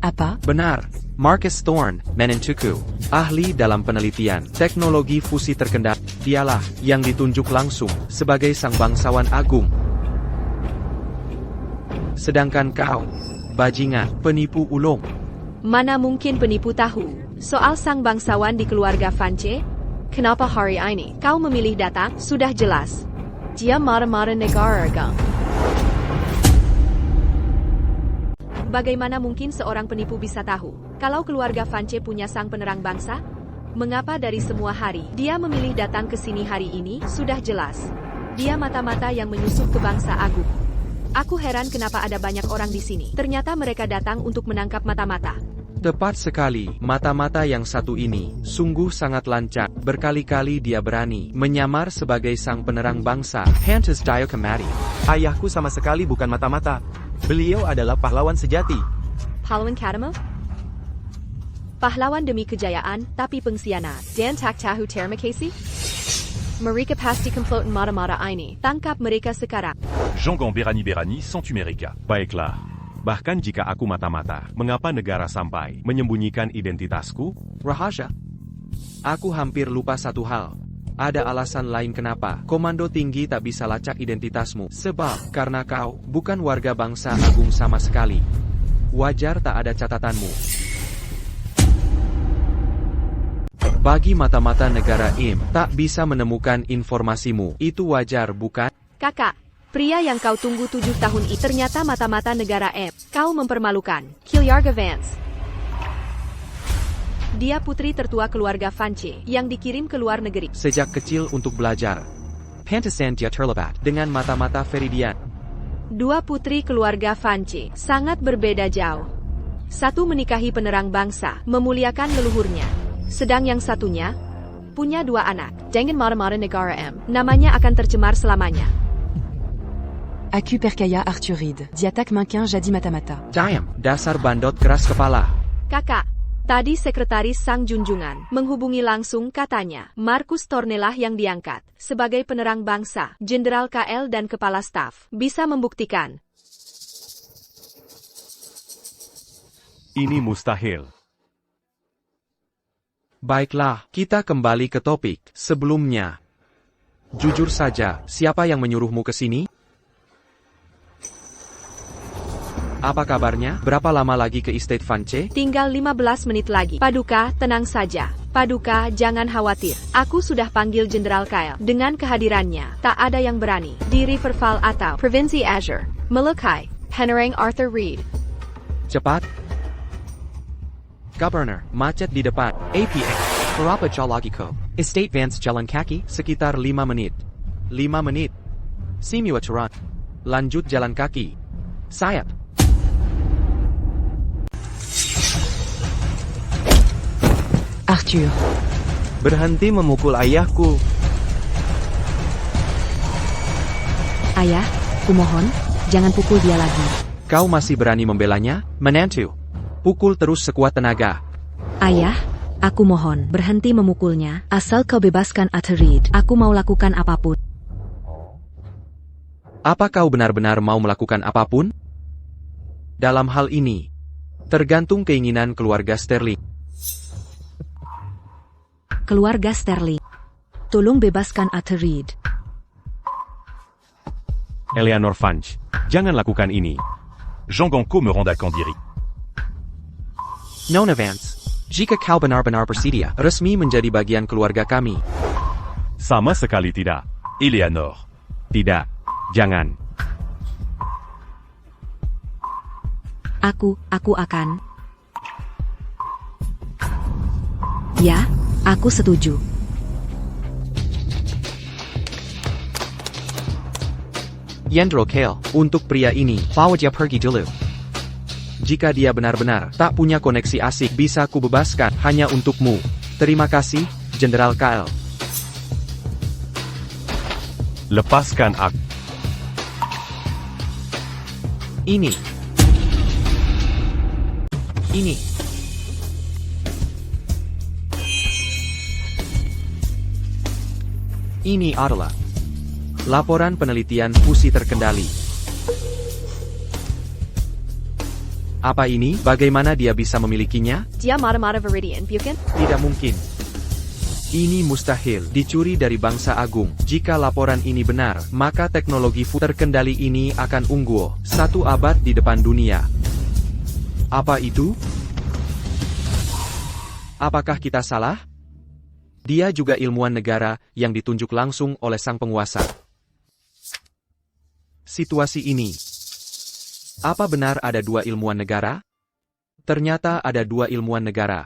Speaker 5: Apa?
Speaker 1: Benar. Marcus Thorne, menantuku, ahli dalam penelitian teknologi fusi terkendali. Dialah yang ditunjuk langsung sebagai sang bangsawan agung. Sedangkan kau, bajingan, penipu ulung.
Speaker 4: Mana mungkin penipu tahu soal sang bangsawan di keluarga Vance? Kenapa hari ini kau memilih datang? Sudah jelas. Dia marah-marah negara gang. Bagaimana mungkin seorang penipu bisa tahu kalau keluarga Vance punya sang penerang bangsa? Mengapa dari semua hari dia memilih datang ke sini hari ini? Sudah jelas. Dia mata-mata yang menyusup ke bangsa agung. Aku heran kenapa ada banyak orang di sini. Ternyata mereka datang untuk menangkap mata-mata.
Speaker 1: Tepat sekali, mata-mata yang satu ini sungguh sangat lancang. Berkali-kali dia berani menyamar sebagai sang penerang bangsa. Hantus Diocamati.
Speaker 6: Ayahku sama sekali bukan mata-mata. Beliau adalah pahlawan sejati.
Speaker 4: Pahlawan Kadamo? Pahlawan demi kejayaan, tapi pengkhianat. Dan tak tahu terima kasih? Mereka pasti komplotan mata-mata ini. Tangkap mereka sekarang.
Speaker 8: Jongon Berani sans Tumerica.
Speaker 2: Baiklah. Bahkan jika aku mata-mata, mengapa negara sampai menyembunyikan identitasku?
Speaker 1: Rahasia. Aku hampir lupa satu hal. Ada alasan lain kenapa Komando Tinggi tak bisa lacak identitasmu. Sebab, karena kau bukan warga bangsa agung sama sekali. Wajar tak ada catatanmu. Bagi mata-mata negara IM, tak bisa menemukan informasimu. Itu wajar, bukan?
Speaker 4: Kakak, pria yang kau tunggu 7 tahun itu ternyata mata-mata negara M. Kau mempermalukan. Keluarga Vance. Dia putri tertua keluarga Vance yang dikirim ke luar negeri.
Speaker 1: Sejak kecil untuk belajar. Pantesan dia terlibat dengan mata-mata Viridian.
Speaker 4: 2 putri keluarga Vance sangat berbeda jauh. Satu menikahi penerang bangsa, memuliakan leluhurnya. Sedang yang satunya punya 2 anak. Jangan marah-marah negara M. Namanya akan tercemar selamanya.
Speaker 5: Aku percaya Arthur Reed. Diatak manquin jadi mata-mata.
Speaker 1: Diam, dasar bandot keras kepala.
Speaker 4: Kakak, tadi sekretaris sang junjungan menghubungi langsung katanya. Marcus Thornelah yang diangkat sebagai penerang bangsa, Jenderal KL dan Kepala Staf. Bisa membuktikan.
Speaker 2: Ini mustahil.
Speaker 1: Baiklah, kita kembali ke topik sebelumnya. Jujur saja, siapa yang menyuruhmu ke sini? Apa kabarnya? Berapa lama lagi ke Estate Vance?
Speaker 4: Tinggal 15 menit lagi. Paduka, tenang saja. Paduka, jangan khawatir. Aku sudah panggil Jenderal Kyle. Dengan kehadirannya, tak ada yang berani di Riverfall atau Provinsi Azure melukai penerang Arthur Reed.
Speaker 1: Cepat. Governor, macet di depan. APA. Berapa jauh lagi ke Estate Vance jalan kaki? Sekitar 5 menit. 5 menit. Simulaturan. Lanjut jalan kaki. Sayap.
Speaker 5: Arthur.
Speaker 6: Berhenti memukul ayahku.
Speaker 3: Ayah, kumohon, jangan pukul dia lagi.
Speaker 1: Kau masih berani membelanya, menantu? Pukul terus sekuat tenaga.
Speaker 3: Ayah, aku mohon, berhenti memukulnya, asal kau bebaskan Arthur Reed. Aku mau lakukan apapun.
Speaker 1: Apa kau benar-benar mau melakukan apapun? Dalam hal ini, tergantung keinginan keluarga Sterling.
Speaker 3: Keluarga Sterling, tolong bebaskan Arthur Reed.
Speaker 2: Eleanor Funch, jangan lakukan ini.
Speaker 8: Jean Ganko me rend à Kandiri.
Speaker 1: Nona Vance, jika kau benar-benar bersedia, resmi menjadi bagian keluarga kami.
Speaker 2: Sama sekali tidak.
Speaker 8: Eleanor.
Speaker 2: Tidak. Jangan.
Speaker 3: Aku akan. Ya, aku setuju.
Speaker 1: Yendro Kale, untuk pria ini, bawa dia pergi dulu. Jika dia benar-benar tak punya koneksi asik, bisa ku bebaskan hanya untukmu. Terima kasih, Jenderal Kale.
Speaker 2: Lepaskan aku.
Speaker 1: Ini. Ini adalah laporan penelitian fusi terkendali. Apa ini? Bagaimana dia bisa memilikinya?
Speaker 4: Dia marah-marah Viridian, bukan?
Speaker 1: Tidak mungkin. Ini mustahil dicuri dari bangsa agung. Jika laporan ini benar, maka teknologi terkendali ini akan unggul 1 abad di depan dunia. Apa itu? Apakah kita salah? Dia juga ilmuwan negara yang ditunjuk langsung oleh sang penguasa. Situasi ini. Apa benar ada 2 ilmuwan negara? Ternyata ada 2 ilmuwan negara.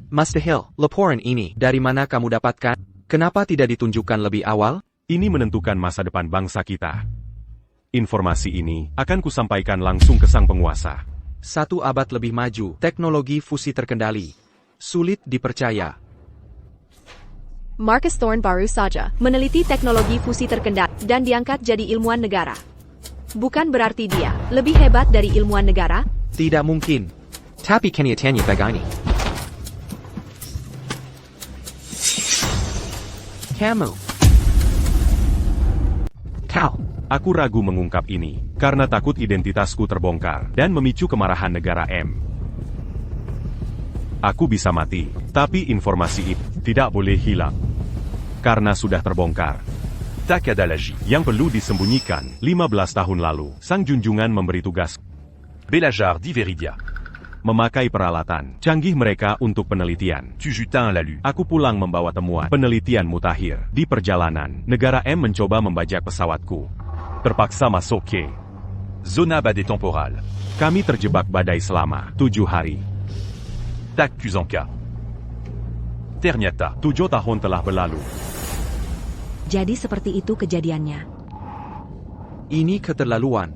Speaker 1: Master Hill, laporan ini dari mana kamu dapatkan? Kenapa tidak ditunjukkan lebih awal?
Speaker 2: Ini menentukan masa depan bangsa kita. Informasi ini akan kusampaikan langsung ke sang penguasa.
Speaker 1: 1 abad lebih maju, teknologi fusi terkendali. Sulit dipercaya.
Speaker 4: Marcus Thorne baru saja meneliti teknologi fusi terkendali dan diangkat jadi ilmuwan negara. Bukan berarti dia lebih hebat dari ilmuwan negara?
Speaker 1: Tidak mungkin. Tapi kenyataannya begini. Kamu. Kau.
Speaker 2: Aku ragu mengungkap ini, karena takut identitasku terbongkar, dan memicu kemarahan negara M. Aku bisa mati, tapi informasi itu tidak boleh hilang. Karena sudah terbongkar.
Speaker 8: Takadalaji.
Speaker 2: Yang perlu disembunyikan, 15 tahun lalu, sang junjungan memberi tugas
Speaker 8: Bélajar d'Iveridia.
Speaker 2: memakai peralatan canggih mereka untuk penelitian.
Speaker 8: Tu jutin la lu.
Speaker 2: Aku pulang membawa temuan penelitian mutakhir. Di perjalanan, negara M mencoba membajak pesawatku. Terpaksa masuk ke
Speaker 8: Zona badai temporale.
Speaker 2: Kami terjebak badai selama 7 hari.
Speaker 8: Tak Kuzanka. Ternyata,
Speaker 2: 7 tahun telah berlalu.
Speaker 3: Jadi seperti itu kejadiannya.
Speaker 1: Ini keterlaluan.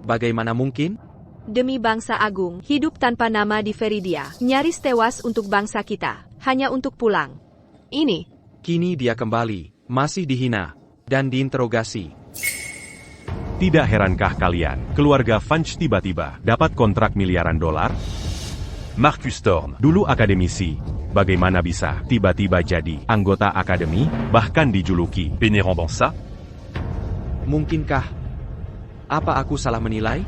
Speaker 1: Bagaimana mungkin?
Speaker 4: Demi bangsa agung, hidup tanpa nama di Viridia, nyaris tewas untuk bangsa kita, hanya untuk pulang. Ini.
Speaker 1: Kini dia kembali, masih dihina, dan diinterogasi.
Speaker 2: Tidak herankah kalian, keluarga Funch tiba-tiba dapat kontrak miliaran dolar?
Speaker 8: Marcus Thorne.
Speaker 2: Dulu akademisi, bagaimana bisa tiba-tiba jadi anggota akademi, bahkan dijuluki
Speaker 8: Pénéran Bansa.
Speaker 1: Mungkinkah? Apa aku salah menilai?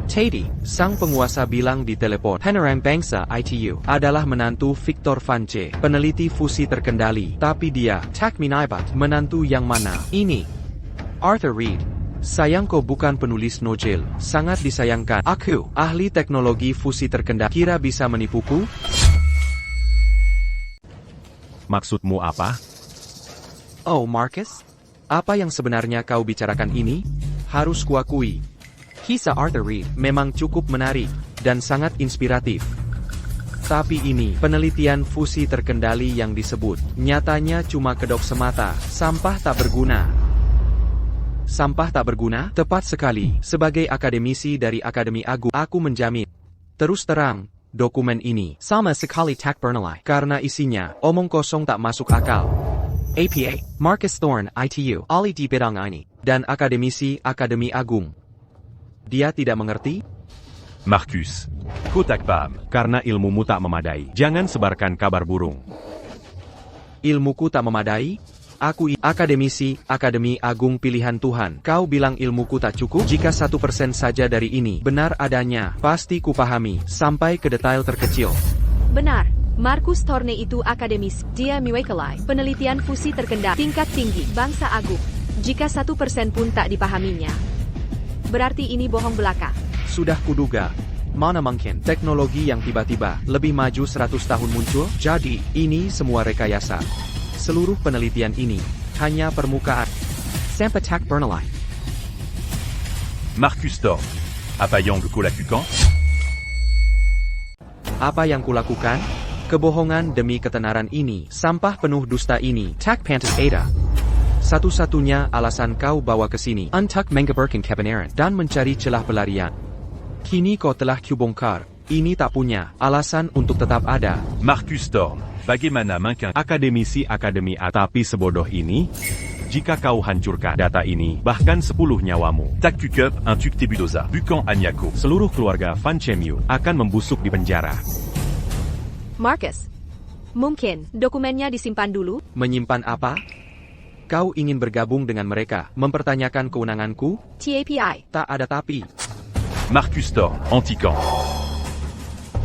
Speaker 1: Teddy, sang penguasa bilang di telepon, Panorama Bangsa ITU adalah menantu Victor Funche, peneliti fusi terkendali. Tapi dia, tak minaibat, menantu yang mana? Ini. Arthur Reed. Sayangku bukan penulis novel, sangat disayangkan. Aku, ahli teknologi fusi terkendali, kira bisa menipuku?
Speaker 2: Maksudmu apa?
Speaker 1: Oh Marcus? Apa yang sebenarnya kau bicarakan ini? Harus kuakui. Kisah Arthur Reed memang cukup menarik dan sangat inspiratif. Tapi ini penelitian fusi terkendali yang disebut nyatanya cuma kedok semata, sampah tak berguna. Sampah tak berguna? Tepat sekali. Sebagai akademisi dari Akademi Agung, aku menjamin. Terus terang, dokumen ini sama sekali tak bernilai karena isinya omong kosong tak masuk akal. APA, Marcus Thorne, ITU, ahli di bidang ini, dan akademisi Akademi Agung. Dia tidak mengerti?
Speaker 8: Marcus. Kotak paham.
Speaker 2: Karena ilmumu tak memadai, jangan sebarkan kabar burung.
Speaker 1: Ilmuku tak memadai? Aku akademisi, Akademi Agung pilihan Tuhan. Kau bilang ilmuku tak cukup? Jika 1% saja dari ini benar adanya, pasti kupahami, sampai ke detail terkecil.
Speaker 4: Benar, Marcus Thorne itu akademis. Dia mewakili penelitian fusi terkendali tingkat tinggi bangsa agung. Jika 1% pun tak dipahaminya, berarti ini bohong belaka.
Speaker 1: Sudah kuduga. Mana mungkin teknologi yang tiba-tiba lebih maju 100 tahun muncul? Jadi, ini semua rekayasa. Seluruh penelitian ini hanya permukaan. Sampai tak bernilai.
Speaker 8: Marcus Thorne. Apa yang kau lakukan?
Speaker 1: Apa yang kulakukan? Kebohongan demi ketenaran ini, sampah penuh dusta ini, tak pantas ada. Satu-satunya alasan kau bawa ke sini untuk menggeberkan kebenaran dan mencari celah pelarian. Kini kau telah kubongkar. Ini tak punya alasan untuk tetap ada.
Speaker 8: Marcus Thorne. Bagaimana mungkin
Speaker 2: Akademisi Akademi A, tapi sebodoh ini? Jika kau hancurkan data ini, bahkan 10 nyawamu,
Speaker 8: Tak Kukup, un Tuk Tebudoza, Bukan Anyako.
Speaker 2: seluruh keluarga Van Chemyu akan membusuk di penjara.
Speaker 4: Marcus, mungkin dokumennya disimpan dulu?
Speaker 1: Menyimpan apa? Kau ingin bergabung dengan mereka, mempertanyakan kewenanganku?
Speaker 4: TAPI.
Speaker 1: Tak ada tapi.
Speaker 8: Marcus Thorne. Antican.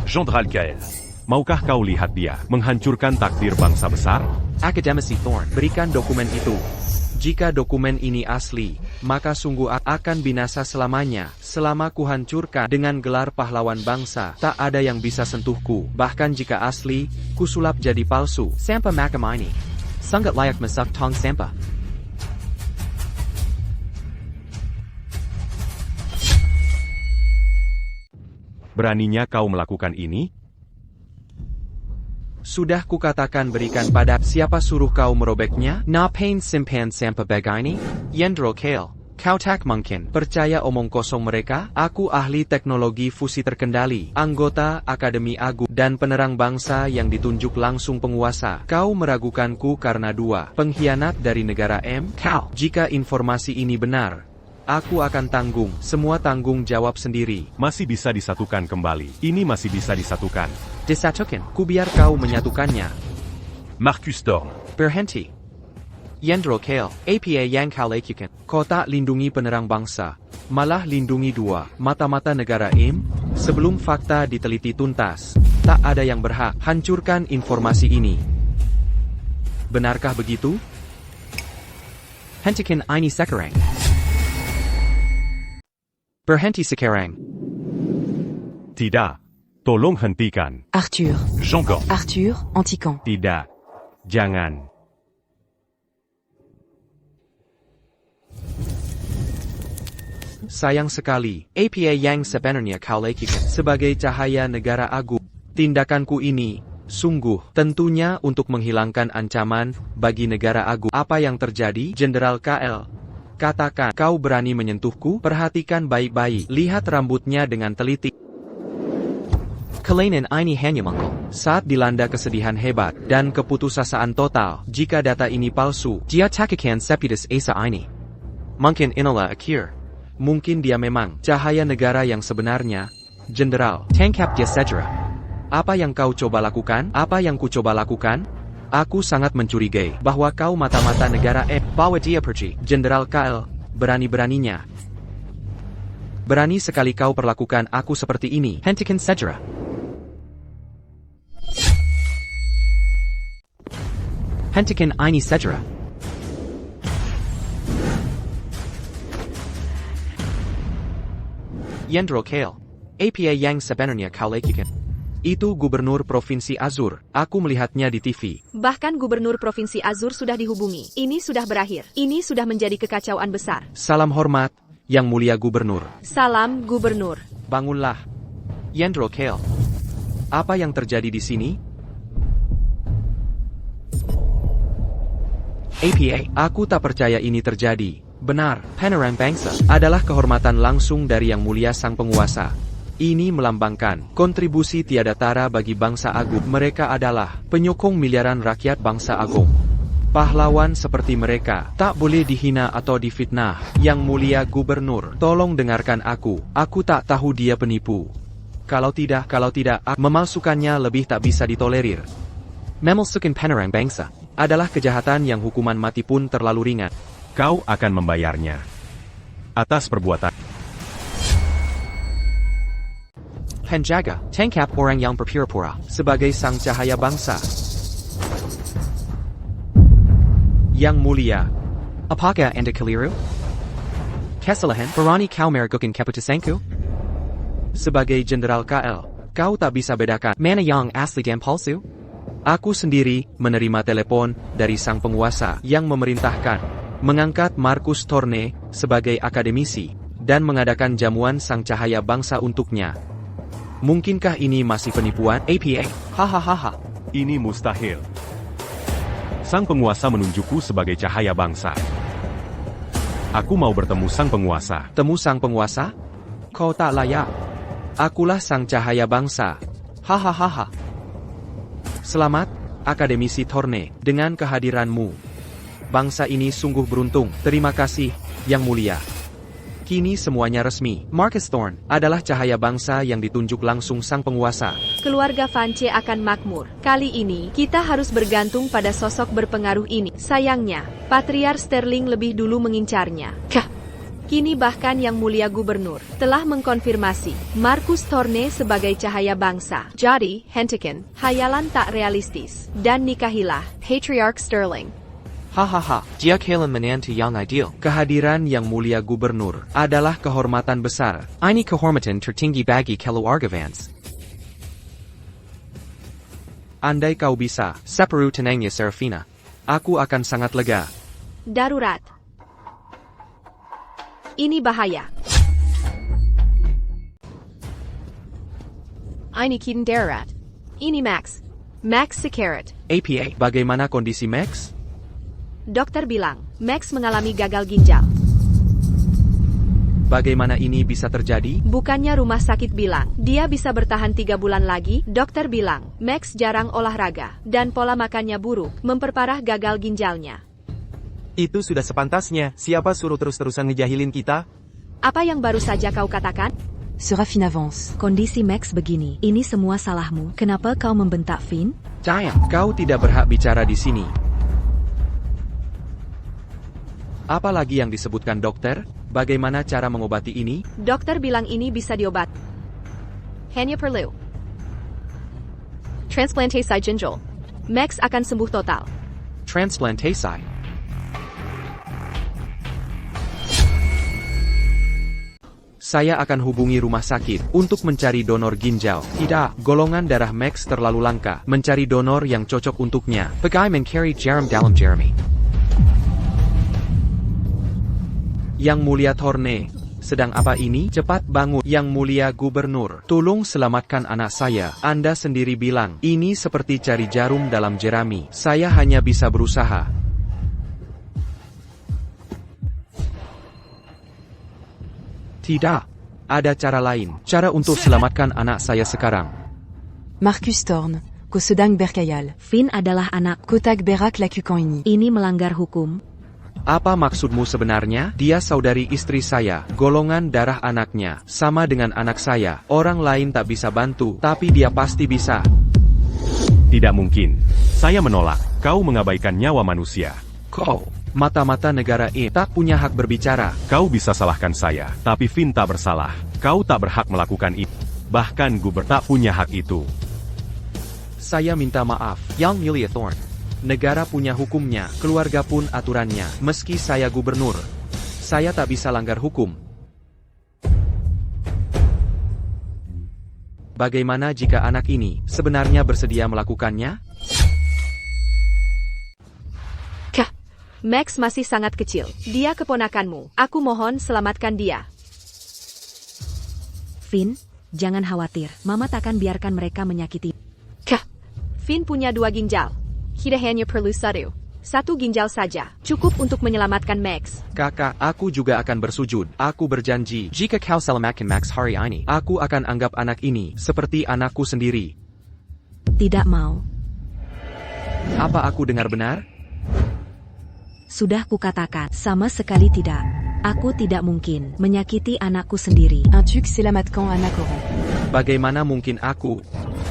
Speaker 8: Gendral Kael.
Speaker 2: Maukah kau lihat dia menghancurkan takdir bangsa besar?
Speaker 1: Akademisi Thorne, berikan dokumen itu. Jika dokumen ini asli, maka sungguh akan binasa selamanya. Selama kuhancurkan dengan gelar pahlawan bangsa, tak ada yang bisa sentuhku. Bahkan jika asli, kusulap jadi palsu. Sampa makam ini sangat layak masak tong sampah.
Speaker 2: Beraninya kau melakukan ini?
Speaker 1: Sudah kukatakan berikan pada siapa suruh kau merobeknya? Ngapain simpan sampah begini? Yendro Kale, kau tak mungkin percaya omong kosong mereka? Aku ahli teknologi fusi terkendali, anggota Akademi Agung, dan penerang bangsa yang ditunjuk langsung penguasa. Kau meragukanku karena dua pengkhianat dari negara M? Kau, jika informasi ini benar, aku akan tanggung semua tanggung jawab sendiri.
Speaker 2: Masih bisa disatukan kembali. Ini masih bisa disatukan.
Speaker 1: Disatukan, ku biar kau menyatukannya.
Speaker 8: Marcus Thorne.
Speaker 1: Berhenti. Yendro Kale, APA yang kau lakukan. Kau tak lindungi penerang bangsa, malah lindungi dua mata-mata negara M. Sebelum fakta diteliti tuntas, tak ada yang berhak hancurkan informasi ini. Benarkah begitu? Hentikan ini sekarang. Berhenti sekarang.
Speaker 2: Tidak. Tolong hentikan.
Speaker 5: Arthur.
Speaker 8: Jean-Gant.
Speaker 5: Arthur, Antican.
Speaker 2: Tidak. Jangan.
Speaker 1: Sayang sekali, APA yang sebenarnya kau lakukan sebagai cahaya negara agung. Tindakanku ini, sungguh, tentunya untuk menghilangkan ancaman bagi negara agung. Apa yang terjadi, Jenderal KL? Katakan, kau berani menyentuhku? Perhatikan baik-baik, lihat rambutnya dengan teliti. Kelainan ini hanya mengkol saat dilanda kesedihan hebat dan keputusasaan total. Jika data ini palsu, dia takkan sepidas asa ini. Mungkin inilah akhir. Mungkin dia memang cahaya negara yang sebenarnya. Jenderal, tangkap dia segera. Apa yang kau coba lakukan? Apa yang ku coba lakukan? Aku sangat mencurigai bahwa kau mata-mata negara bawa dia pergi. Jenderal KL, berani-beraninya. Berani sekali kau perlakukan aku seperti ini. Hentikan segera. Hentikan ini segera. Yendro Kale, APA yang sebenarnya kau lakukan. Itu Gubernur Provinsi Azur. Aku melihatnya di TV.
Speaker 4: Bahkan Gubernur Provinsi Azur sudah dihubungi. Ini sudah berakhir. Ini sudah menjadi kekacauan besar.
Speaker 1: Salam hormat, Yang Mulia Gubernur.
Speaker 4: Salam, Gubernur.
Speaker 1: Bangunlah. Yendro Kale. Apa yang terjadi di sini? APA, aku tak percaya ini terjadi. Benar, Panorama Bangsa adalah kehormatan langsung dari Yang Mulia Sang Penguasa. Ini melambangkan kontribusi tiada tara bagi bangsa agung. Mereka adalah penyokong miliaran rakyat bangsa agung. Pahlawan seperti mereka tak boleh dihina atau difitnah. Yang Mulia Gubernur, tolong dengarkan aku. Aku tak tahu dia penipu. Kalau tidak, memalsukannya lebih tak bisa ditolerir. Memalsukan Panorama Bangsa adalah kejahatan yang hukuman mati pun terlalu ringan.
Speaker 2: Kau akan membayarnya. Atas perbuatan.
Speaker 1: Penjaga, tangkap orang yang berpura-pura sebagai sang cahaya bangsa. Yang Mulia. Apakah Anda keliru? Kesalahan, berani kau meragukan keputusanku? Sebagai Jenderal KL, kau tak bisa bedakan mana yang asli dan palsu? Aku sendiri menerima telepon dari sang penguasa yang memerintahkan mengangkat Marcus Thorne sebagai akademisi dan mengadakan jamuan sang cahaya bangsa untuknya. Mungkinkah ini masih penipuan? APA? Hahaha.
Speaker 2: Ini mustahil. Sang penguasa menunjukku sebagai cahaya bangsa. Aku mau bertemu sang penguasa.
Speaker 1: Temu sang penguasa? Kau tak layak. Akulah sang cahaya bangsa. Hahaha. Selamat, Akademisi Thorne, dengan kehadiranmu. Bangsa ini sungguh beruntung. Terima kasih, Yang Mulia. Kini semuanya resmi. Marcus Thorne adalah cahaya bangsa yang ditunjuk langsung sang penguasa.
Speaker 4: Keluarga Vance akan makmur. Kali ini, kita harus bergantung pada sosok berpengaruh ini. Sayangnya, Patriark Sterling lebih dulu mengincarnya. Kini bahkan Yang Mulia Gubernur telah mengkonfirmasi Marcus Thorne sebagai cahaya bangsa. Jadi, hentikan hayalan tak realistis dan nikahilah Patriark Sterling.
Speaker 1: Hahaha, dia kalian menantu yang ideal. Kehadiran Yang Mulia Gubernur adalah kehormatan besar. Ini kehormatan tertinggi bagi keluarga Vance. Andai kau bisa, separuh tenangnya Serafina. Aku akan sangat lega.
Speaker 4: Darurat. Ini bahaya. Ini Keaton darurat. Ini Max. Max sekarat.
Speaker 1: APA, bagaimana kondisi Max?
Speaker 4: Dokter bilang, Max mengalami gagal ginjal.
Speaker 1: Bagaimana ini bisa terjadi?
Speaker 4: Bukannya rumah sakit bilang, dia bisa bertahan 3 bulan lagi. Dokter bilang, Max jarang olahraga, dan pola makannya buruk, memperparah gagal ginjalnya.
Speaker 6: Itu sudah sepantasnya. Siapa suruh terus-terusan ngejahilin kita?
Speaker 4: Apa yang baru saja kau katakan?
Speaker 5: Serafine avance.
Speaker 3: Kondisi Max begini. Ini semua salahmu. Kenapa kau membentak Finn?
Speaker 1: Sayang, kau tidak berhak bicara di sini. Apa lagi yang disebutkan dokter? Bagaimana cara mengobati ini?
Speaker 4: Dokter bilang ini bisa diobat. Hanya perlu transplantasi ginjal. Max akan sembuh total.
Speaker 1: Transplantasi. Saya akan hubungi rumah sakit untuk mencari donor ginjal. Tidak, golongan darah Max terlalu langka. Mencari donor yang cocok untuknya. Bagai mencari jarum dalam Jeremy. Yang Mulia Thorne, sedang apa ini? Cepat bangun, Yang Mulia Gubernur. Tolong selamatkan anak saya. Anda sendiri bilang, ini seperti cari jarum dalam jerami. Saya hanya bisa berusaha. Tidak. Ada cara lain. Cara untuk selamatkan anak saya sekarang.
Speaker 5: Marcus Thorne, Kosodang Berkayal.
Speaker 3: Finn adalah anak.
Speaker 5: Kotak Berak Lakukan ini.
Speaker 3: Ini melanggar hukum.
Speaker 1: Apa maksudmu sebenarnya? Dia saudari istri saya, golongan darah anaknya, sama dengan anak saya. Orang lain tak bisa bantu, tapi dia pasti bisa.
Speaker 2: Tidak mungkin. Saya menolak. Kau mengabaikan nyawa manusia.
Speaker 1: Kau, mata-mata negara ini, tak punya hak berbicara.
Speaker 2: Kau bisa salahkan saya, tapi Finn tak bersalah. Kau tak berhak melakukan itu. Bahkan Gubernur tak punya hak itu.
Speaker 1: Saya minta maaf, Yang Mulia Thorne. Negara punya hukumnya, keluarga pun aturannya. Meski saya gubernur, saya tak bisa langgar hukum. Bagaimana jika anak ini sebenarnya bersedia melakukannya?
Speaker 4: Max masih sangat kecil. Dia keponakanmu. Aku mohon selamatkan dia.
Speaker 3: Finn, jangan khawatir. Mama takkan biarkan mereka menyakiti.
Speaker 4: Kah. Finn punya 2 ginjal. Kita hanya perlu 1 ginjal saja. Cukup untuk menyelamatkan Max.
Speaker 1: Kakak, aku juga akan bersujud. Aku berjanji, jika kau selamatkan Max hari ini, aku akan anggap anak ini seperti anakku sendiri.
Speaker 3: Tidak mau.
Speaker 1: Apa aku dengar benar?
Speaker 3: Sudah kukatakan, sama sekali tidak. Aku tidak mungkin menyakiti anakku sendiri.
Speaker 5: Un tuc selamatkan anak orang.
Speaker 1: Bagaimana mungkin aku,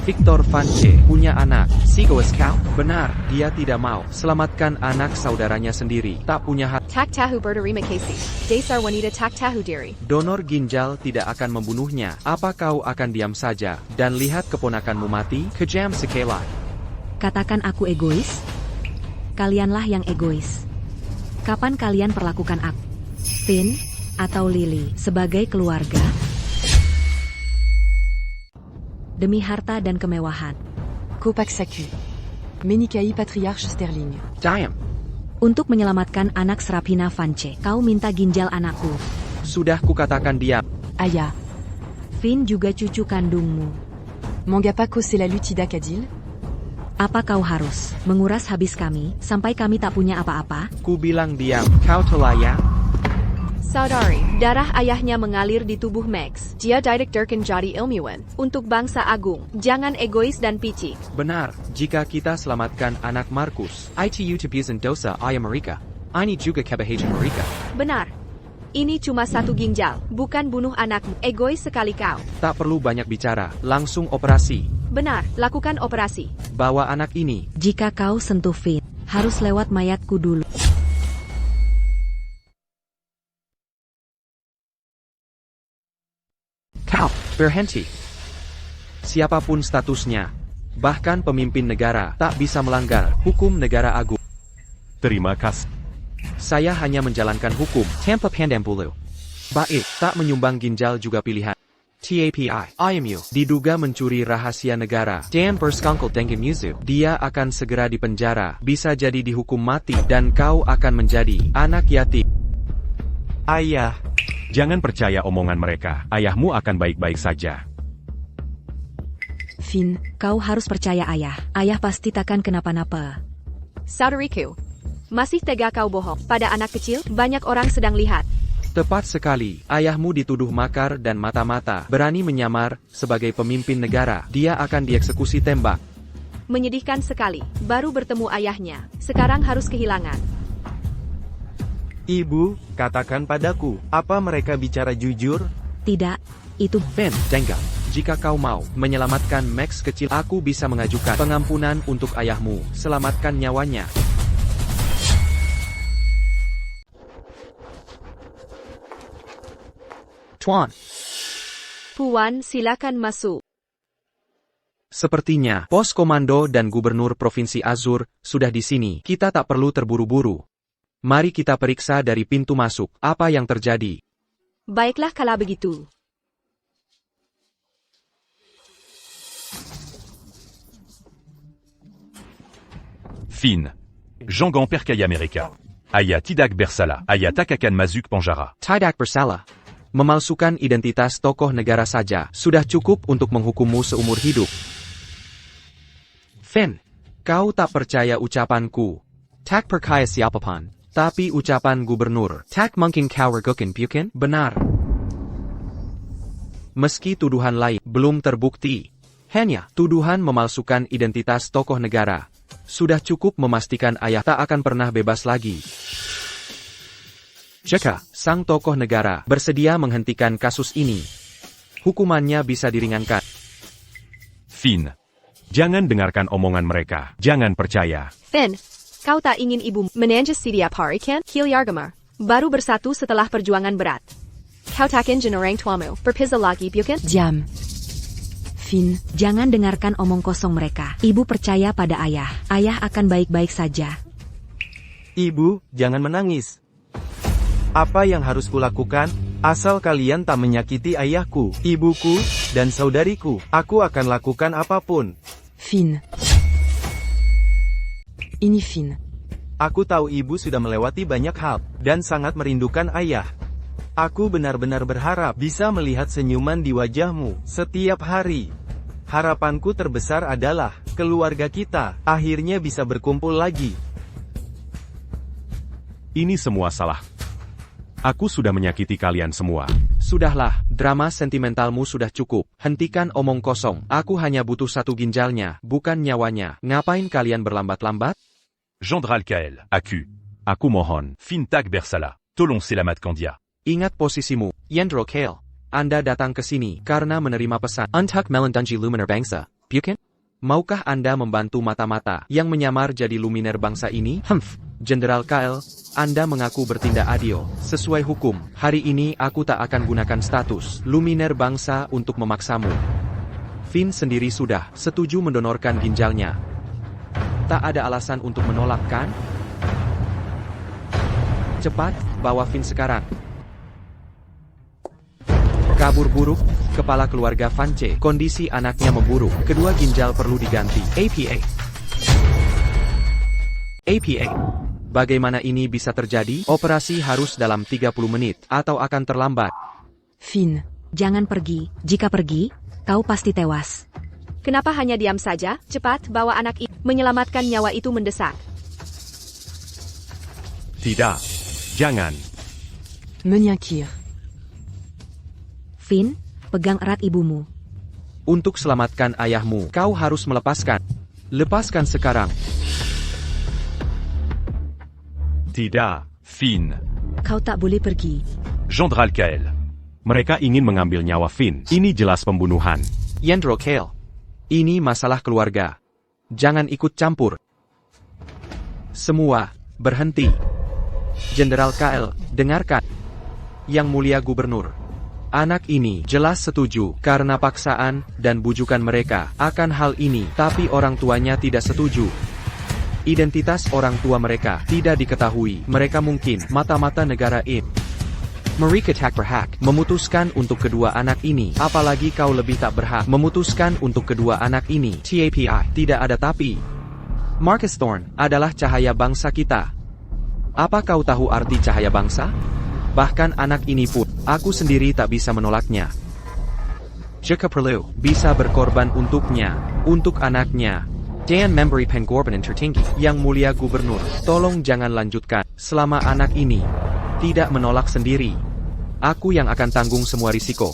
Speaker 1: Victor Vance, punya anak? Sigoes kau? Benar, dia tidak mau selamatkan anak saudaranya sendiri. Tak punya hak.
Speaker 4: Tak tahu berterima kasih. Dasar wanita tak tahu diri.
Speaker 1: Donor ginjal tidak akan membunuhnya. Apa kau akan diam saja dan lihat keponakanmu mati? Kejam sekali.
Speaker 3: Katakan aku egois? Kalianlah yang egois. Kapan kalian perlakukan aku, Finn, atau Lily, sebagai keluarga? Demi harta dan kemewahan.
Speaker 5: Copac Sacu. Menikai Patriarche Sterling.
Speaker 1: Diam.
Speaker 3: Untuk menyelamatkan anak Srapina Vance, kau minta ginjal anakku.
Speaker 1: Sudah kukatakan diam.
Speaker 5: Aya.
Speaker 3: Finn juga cucu kandungmu.
Speaker 5: Mangapako c'est la Lutida Kadil.
Speaker 3: Apa kau harus menguras habis kami, sampai kami tak punya apa-apa?
Speaker 1: Ku bilang diam. Kau telaya?
Speaker 4: Saudari, darah ayahnya mengalir di tubuh Max. Dia didiktirkan jadi ilmuwan. Untuk bangsa agung, jangan egois dan picik.
Speaker 1: Benar, jika kita selamatkan anak Markus, itu tebusan dosa ayah mereka. Ini juga kebahagiaan mereka.
Speaker 4: Benar. Ini cuma 1 ginjal, bukan bunuh anakmu. Egois sekali kau.
Speaker 1: Tak perlu banyak bicara, langsung operasi.
Speaker 4: Benar, lakukan operasi.
Speaker 1: Bawa anak ini.
Speaker 3: Jika kau sentuh Finn, harus lewat mayatku dulu.
Speaker 1: Kau, berhenti. Siapapun statusnya, bahkan pemimpin negara, tak bisa melanggar hukum negara agung.
Speaker 2: Terima kasih.
Speaker 1: Saya hanya menjalankan hukum, tanpa pandang bulu. Baik, tak menyumbang ginjal juga pilihan. TAPI, IMU, diduga mencuri rahasia negara, dan berskangkul dengan musuh. Dia akan segera dipenjara, bisa jadi dihukum mati, dan kau akan menjadi anak yatim.
Speaker 6: Ayah.
Speaker 2: Jangan percaya omongan mereka. Ayahmu akan baik-baik saja.
Speaker 3: Finn, kau harus percaya ayah. Ayah pasti takkan kenapa-napa.
Speaker 4: Saudariku, masih tega kau bohong. Pada anak kecil, banyak orang sedang lihat.
Speaker 1: Tepat sekali, ayahmu dituduh makar dan mata-mata, berani menyamar sebagai pemimpin negara. Dia akan dieksekusi tembak.
Speaker 4: Menyedihkan sekali, baru bertemu ayahnya, sekarang harus kehilangan.
Speaker 6: Ibu, katakan padaku, apa mereka bicara jujur?
Speaker 3: Tidak, itu
Speaker 1: Finn, Denga, jika kau mau menyelamatkan Max kecil, aku bisa mengajukan pengampunan untuk ayahmu. Selamatkan nyawanya. Tuan,
Speaker 4: Puan, silakan masuk.
Speaker 1: sepertinya pos komando dan gubernur Provinsi Azur sudah di sini. Kita tak perlu terburu-buru. Mari kita periksa dari pintu masuk, apa yang terjadi.
Speaker 4: Baiklah kalau begitu.
Speaker 8: Finn. Jangan perkaya mereka. Aya tidak bersalah. Aya tak akan masuk penjara.
Speaker 1: Tidak bersalah. Memalsukan identitas tokoh negara saja sudah cukup untuk menghukummu seumur hidup. Finn, kau tak percaya ucapanku. Tak percaya siapapun. Tapi ucapan gubernur, tak mungkin kau ragukan bukan? Benar. Meski tuduhan lain belum terbukti, hanya tuduhan memalsukan identitas tokoh negara sudah cukup memastikan ayah tak akan pernah bebas lagi. Jika sang tokoh negara bersedia menghentikan kasus ini, hukumannya bisa diringankan.
Speaker 2: Finn. Jangan dengarkan omongan mereka. Jangan percaya.
Speaker 4: Finn, kau tak ingin ibu menanjas setiap hari kan? Kilyargamar, baru bersatu setelah perjuangan berat. Kau tak ingin orang tuamu berpisah lagi bukan?
Speaker 5: Diam. Finn,
Speaker 3: jangan dengarkan omong kosong mereka. Ibu percaya pada ayah. Ayah akan baik-baik saja.
Speaker 6: Ibu, jangan menangis. Apa yang harus kulakukan? Asal kalian tak menyakiti ayahku, ibuku, dan saudariku, aku akan lakukan apapun.
Speaker 5: Finn. Ini Finn.
Speaker 6: Aku tahu ibu sudah melewati banyak hal, dan sangat merindukan ayah. Aku benar-benar berharap bisa melihat senyuman di wajahmu setiap hari. Harapanku terbesar adalah keluarga kita akhirnya bisa berkumpul lagi.
Speaker 2: Ini semua salah. Aku sudah menyakiti kalian semua.
Speaker 1: Sudahlah, drama sentimentalmu sudah cukup. Hentikan omong kosong. Aku hanya butuh satu ginjalnya, bukan nyawanya. Ngapain kalian berlambat-lambat?
Speaker 8: Jandral Kael, Aku.
Speaker 2: Aku mohon.
Speaker 8: Fintak Bersala. Tolong Selamat Kandia.
Speaker 1: Ingat posisimu, Yendro Kale. Anda datang ke sini karena menerima pesan. Untuk melindungi Luminer bangsa, bukan? Maukah Anda membantu mata-mata yang menyamar jadi Luminer bangsa ini? Jenderal Kale, Anda mengaku bertindak adil. Sesuai hukum, hari ini aku tak akan gunakan status Luminer bangsa untuk memaksamu. Finn sendiri sudah setuju mendonorkan ginjalnya. Tak ada alasan untuk menolak, kan? Cepat, bawa Finn sekarang. Kabur buruk, kepala keluarga Vance, kondisi anaknya memburuk, kedua ginjal perlu diganti. APA. Bagaimana ini bisa terjadi? Operasi harus dalam 30 menit, atau akan terlambat.
Speaker 5: Finn.
Speaker 3: Jangan pergi. Jika pergi, kau pasti tewas.
Speaker 4: Kenapa hanya diam saja? Cepat, bawa anak itu. Menyelamatkan nyawa itu mendesak.
Speaker 2: Tidak. Jangan.
Speaker 5: Menyakir.
Speaker 3: Finn, pegang erat ibumu.
Speaker 1: Untuk selamatkan ayahmu, kau harus melepaskan. Lepaskan sekarang.
Speaker 2: Tidak.
Speaker 8: Finn.
Speaker 3: Kau tak boleh pergi.
Speaker 8: Jandral Kael.
Speaker 2: Mereka ingin mengambil nyawa Finn. Ini jelas pembunuhan.
Speaker 1: Yendro Kale. Ini masalah keluarga. Jangan ikut campur. Semua, berhenti. Jenderal Kale, dengarkan. Yang mulia gubernur. Anak ini jelas setuju karena paksaan dan bujukan mereka akan hal ini, tapi orang tuanya tidak setuju. Identitas orang tua mereka tidak diketahui. Mereka mungkin mata-mata negara ini. Mereka tak berhak memutuskan untuk kedua anak ini. Apalagi kau lebih tak berhak memutuskan untuk kedua anak ini. TAPI, tidak ada tapi. Marcus Thorne adalah cahaya bangsa kita. Apa kau tahu arti cahaya bangsa? Bahkan anak ini pun, aku sendiri tak bisa menolaknya. Jika perlu, bisa berkorban untuknya, untuk anaknya. Dan memberi pengorbanan tertinggi. Yang mulia gubernur, tolong jangan lanjutkan. Selama anak ini tidak menolak sendiri, aku yang akan tanggung semua risiko.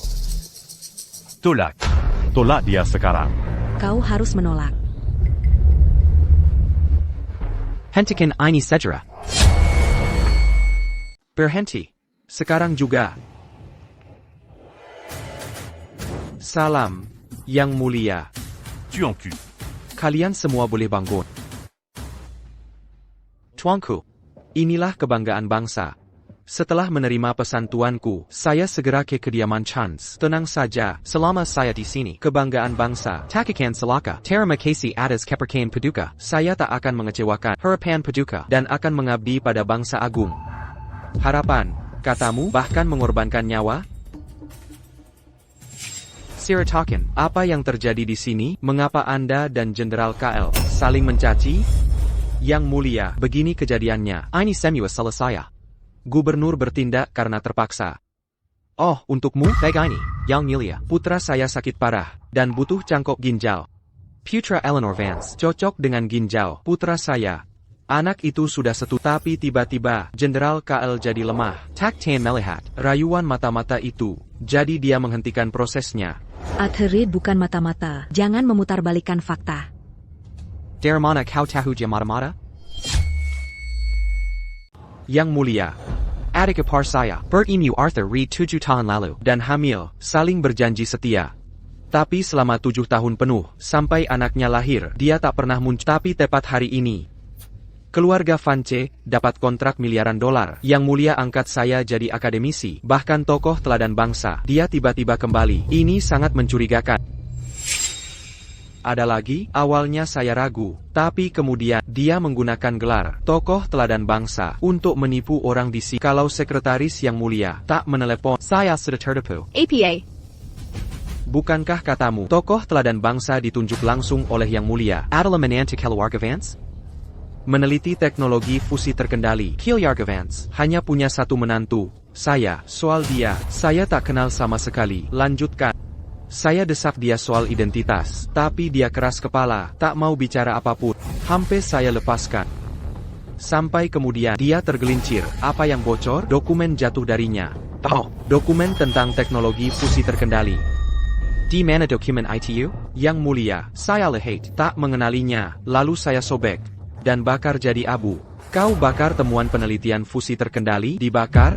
Speaker 8: Tolak.
Speaker 2: Tolak dia sekarang.
Speaker 3: Kau harus menolak.
Speaker 1: Hentikan ini segera. Berhenti. Sekarang juga. Salam, Yang Mulia.
Speaker 8: Tuanku.
Speaker 1: Kalian semua boleh bangun. Tuanku, inilah kebanggaan bangsa. Setelah menerima pesan tuanku, saya segera ke kediaman Chance. Tenang saja, selama saya di sini. Kebanggaan bangsa. Takakan Selaka. Terima kasih atas kepercayaan Paduka. Saya tak akan mengecewakan harapan Paduka dan akan mengabdi pada bangsa agung. Harapan, katamu, bahkan mengorbankan nyawa? Siratakan, apa yang terjadi di sini? Mengapa Anda dan Jenderal KL saling mencaci? Yang Mulia, begini kejadiannya. Ini semua salah saya. Gubernur bertindak karena terpaksa. Oh, untukmu, baik ini, Yang Mulia. Putra saya sakit parah, dan butuh cangkok ginjal. Putra Eleanor Vance, cocok dengan ginjal, putra saya. Anak itu sudah setuju, tapi tiba-tiba, Jenderal KL jadi lemah. Taktan melihat, rayuan mata-mata itu, jadi dia menghentikan prosesnya.
Speaker 3: Adherid bukan mata-mata, jangan memutarbalikkan fakta.
Speaker 1: Dari mana kau tahu dia mata-mata? Yang Mulia, adik ipar saya, bertemu Arthur Reed 7 tahun lalu, dan hamil, saling berjanji setia. Tapi selama 7 tahun penuh, sampai anaknya lahir, dia tak pernah muncul. Tapi tepat hari ini, keluarga Vance dapat kontrak miliaran dolar. Yang Mulia angkat saya jadi akademisi, bahkan tokoh teladan bangsa. Dia tiba-tiba kembali. Ini sangat mencurigakan. Ada lagi, awalnya saya ragu, tapi kemudian dia menggunakan gelar tokoh teladan bangsa untuk menipu orang di sini. Kalau sekretaris Yang Mulia tak menelepon, saya sudah tertipu.
Speaker 4: APA.
Speaker 1: Bukankah katamu, tokoh teladan bangsa ditunjuk langsung oleh Yang Mulia adalah menantu keluarga Vance? meneliti teknologi fusi terkendali. Kiljargavans hanya punya satu menantu, saya. Soal dia, saya tak kenal sama sekali. Lanjutkan. Saya desak dia soal identitas, tapi dia keras kepala, tak mau bicara apapun. Hampir saya lepaskan. Sampai kemudian dia tergelincir. Apa yang bocor? Dokumen jatuh darinya. Dokumen tentang teknologi fusi terkendali. Di mana dokumen ITU? Yang mulia, saya lihat, tak mengenalinya, lalu saya sobek dan bakar jadi abu. Kau bakar temuan penelitian fusi terkendali? Dibakar?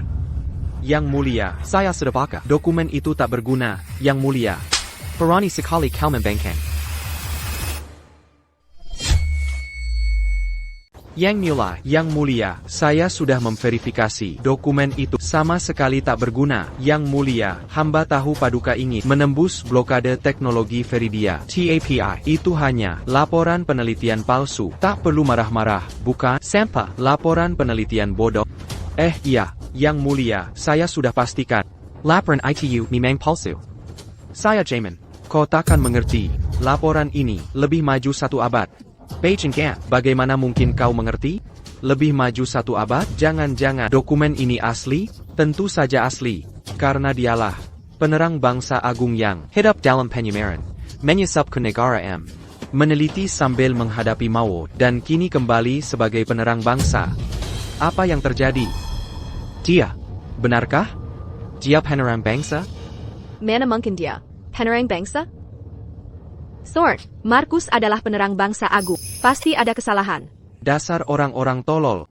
Speaker 1: Yang mulia, saya sudah bakar. Dokumen itu tak berguna, Yang mulia. Berani sekali kau membangkang. Yang mulia, saya sudah memverifikasi. Dokumen itu sama sekali tak berguna. Yang mulia, hamba tahu Paduka ingin menembus blokade teknologi Veridia. TAPI, itu hanya laporan penelitian palsu. Tak perlu marah-marah, bukan? Sampah, laporan penelitian bodoh. Iya, Yang mulia, saya sudah pastikan. Laporan ITU memang palsu. Saya Jamin, kau takkan mengerti. Laporan ini lebih maju 1 abad. Beijing, bagaimana mungkin kau mengerti? Lebih maju 1 abad? Jangan-jangan dokumen ini asli? Tentu saja asli, karena dialah penerang bangsa agung yang hidup dalam penyamaran, menyesap ke negara M, meneliti sambil menghadapi maut, dan kini kembali sebagai penerang bangsa. Apa yang terjadi? Dia, benarkah? Dia penerang bangsa?
Speaker 4: Mana mungkin dia penerang bangsa? Sort, Markus adalah penerang bangsa agung. Pasti ada kesalahan.
Speaker 1: Dasar orang-orang tolol.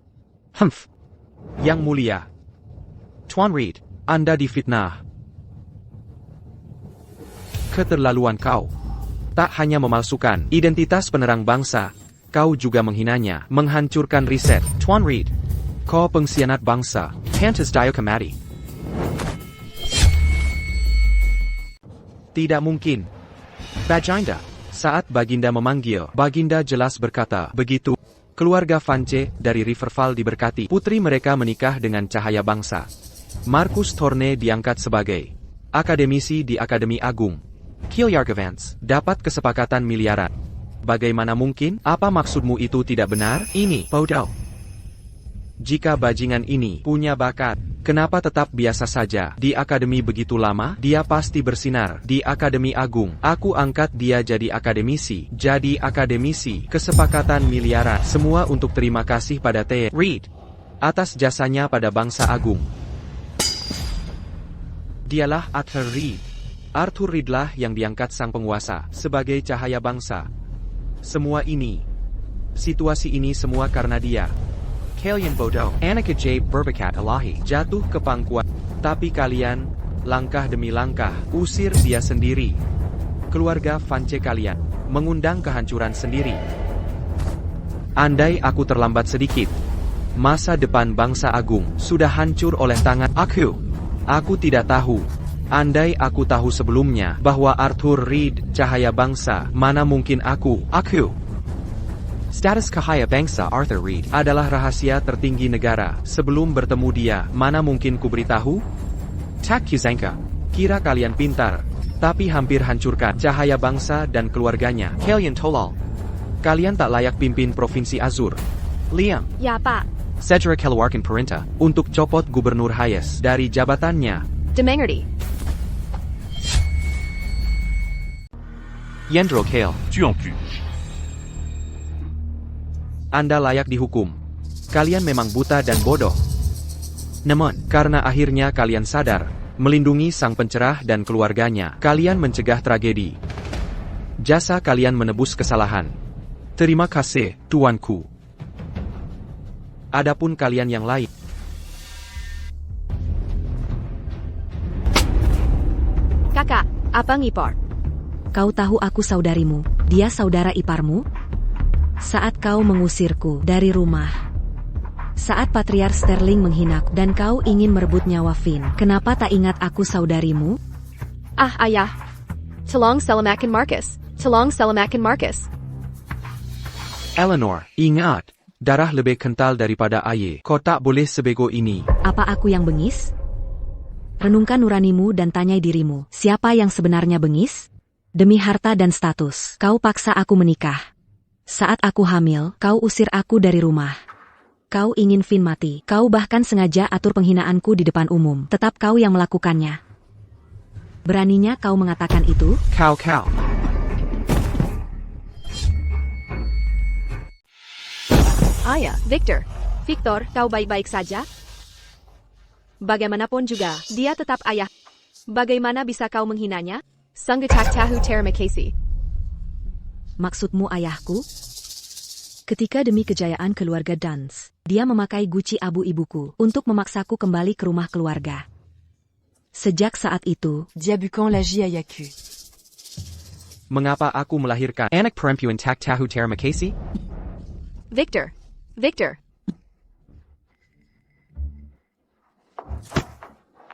Speaker 1: Yang mulia. Tuan Reed, Anda difitnah. Keterlaluan kau. Tak hanya memalsukan identitas penerang bangsa, kau juga menghinanya, menghancurkan riset. Tuan Reed, kau pengkhianat bangsa. Pantas dihukum mati. Tidak mungkin. Baginda. Saat Baginda memanggil, Baginda jelas berkata, begitu. Keluarga Vance dari Riverfall diberkati. Putri mereka menikah dengan cahaya bangsa. Markus Thorne diangkat sebagai akademisi di Akademi Agung. Kiljargavans dapat kesepakatan miliaran. Bagaimana mungkin? Apa maksudmu itu tidak benar? Ini bodoh. Jika bajingan ini punya bakat, kenapa tetap biasa saja di akademi begitu lama? Dia pasti bersinar di Akademi Agung. Aku angkat dia jadi akademisi. Kesepakatan miliaran. Semua untuk terima kasih pada T. Reed atas jasanya pada bangsa agung. Dialah Arthur Reed. Arthur Reedlah yang diangkat sang penguasa sebagai cahaya bangsa. Semua ini, situasi ini semua karena dia. Kalian bodoh. Anak J berbakat ilahi jatuh ke pangkuan. Tapi kalian, langkah demi langkah, usir dia sendiri. Keluarga Vance kalian, mengundang kehancuran sendiri. Andai aku terlambat sedikit, masa depan bangsa agung sudah hancur oleh tangan aku. Aku tidak tahu. Andai aku tahu sebelumnya bahwa Arthur Reed cahaya bangsa, mana mungkin aku. Status cahaya bangsa Arthur Reed adalah rahasia tertinggi negara. Sebelum bertemu dia, mana mungkin kuberitahu? Tak kusangka. Kira kalian pintar, tapi hampir hancurkan cahaya bangsa dan keluarganya. Kalian tolol. Kalian tak layak pimpin Provinsi Azur. Liam.
Speaker 4: Ya, Pak.
Speaker 1: Segera keluarkan perintah untuk copot Gubernur Hayes dari jabatannya.
Speaker 4: Dimengerti.
Speaker 1: Yendro Kale.
Speaker 8: Tu en cul.
Speaker 1: Anda layak dihukum. Kalian memang buta dan bodoh. Namun, karena akhirnya kalian sadar, melindungi sang pencerah dan keluarganya, kalian mencegah tragedi. Jasa kalian menebus kesalahan. Terima kasih, tuanku. Adapun kalian yang lain.
Speaker 4: Kakak, apa ngipor?
Speaker 3: Kau tahu aku saudarimu, dia saudara iparmu? Saat kau mengusirku dari rumah, saat Patriark Sterling menghinaku dan kau ingin merebut nyawa Finn, kenapa tak ingat aku saudarimu?
Speaker 4: Ah, ayah. Tolong selamatkan Marcus. Tolong selamatkan Marcus.
Speaker 1: Eleanor, ingat, darah lebih kental daripada air. Kau tak boleh sebego ini.
Speaker 3: Apa aku yang bengis? Renungkan nuranimu dan tanyai dirimu, siapa yang sebenarnya bengis? Demi harta dan status, kau paksa aku menikah. Saat aku hamil, kau usir aku dari rumah. Kau ingin Finn mati. Kau bahkan sengaja atur penghinaanku di depan umum. Tetap kau yang melakukannya. Beraninya kau mengatakan itu?
Speaker 1: Kau.
Speaker 4: Ayah, Victor. Victor, kau baik-baik saja? Bagaimanapun juga, dia tetap ayah. Bagaimana bisa kau menghinanya? Sungguh tahu terima kasih.
Speaker 3: Maksudmu ayahku? Ketika demi kejayaan keluarga Duns, dia memakai guci abu ibuku untuk memaksaku kembali ke rumah keluarga. Sejak saat itu,
Speaker 5: Diabucan l'agit à Yaku.
Speaker 1: Mengapa aku melahirkan anak perempuan tak tahu terima kasih?
Speaker 4: Victor.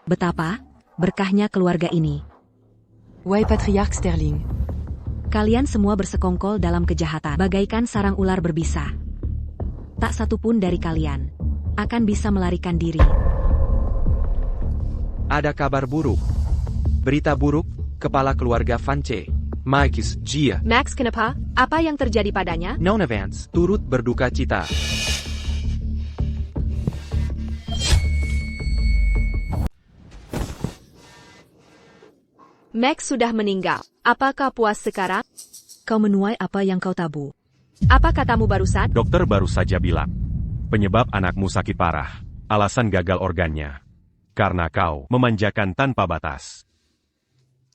Speaker 3: Betapa berkahnya keluarga ini.
Speaker 5: Ouais, patriarche Sterling.
Speaker 3: Kalian semua bersekongkol dalam kejahatan, bagaikan sarang ular berbisa. Tak satupun dari kalian akan bisa melarikan diri.
Speaker 1: Ada kabar buruk. Berita buruk, kepala keluarga Vance, Max Gia,
Speaker 4: Max, kenapa? Apa yang terjadi padanya?
Speaker 1: Nona Vance, turut berduka cita.
Speaker 4: Max sudah meninggal. Apakah puas sekarang?
Speaker 3: Kau menuai apa yang kau tabu.
Speaker 4: Apa katamu barusan?
Speaker 2: Dokter baru saja bilang, penyebab anakmu sakit parah, alasan gagal organnya. Karena kau memanjakan tanpa batas.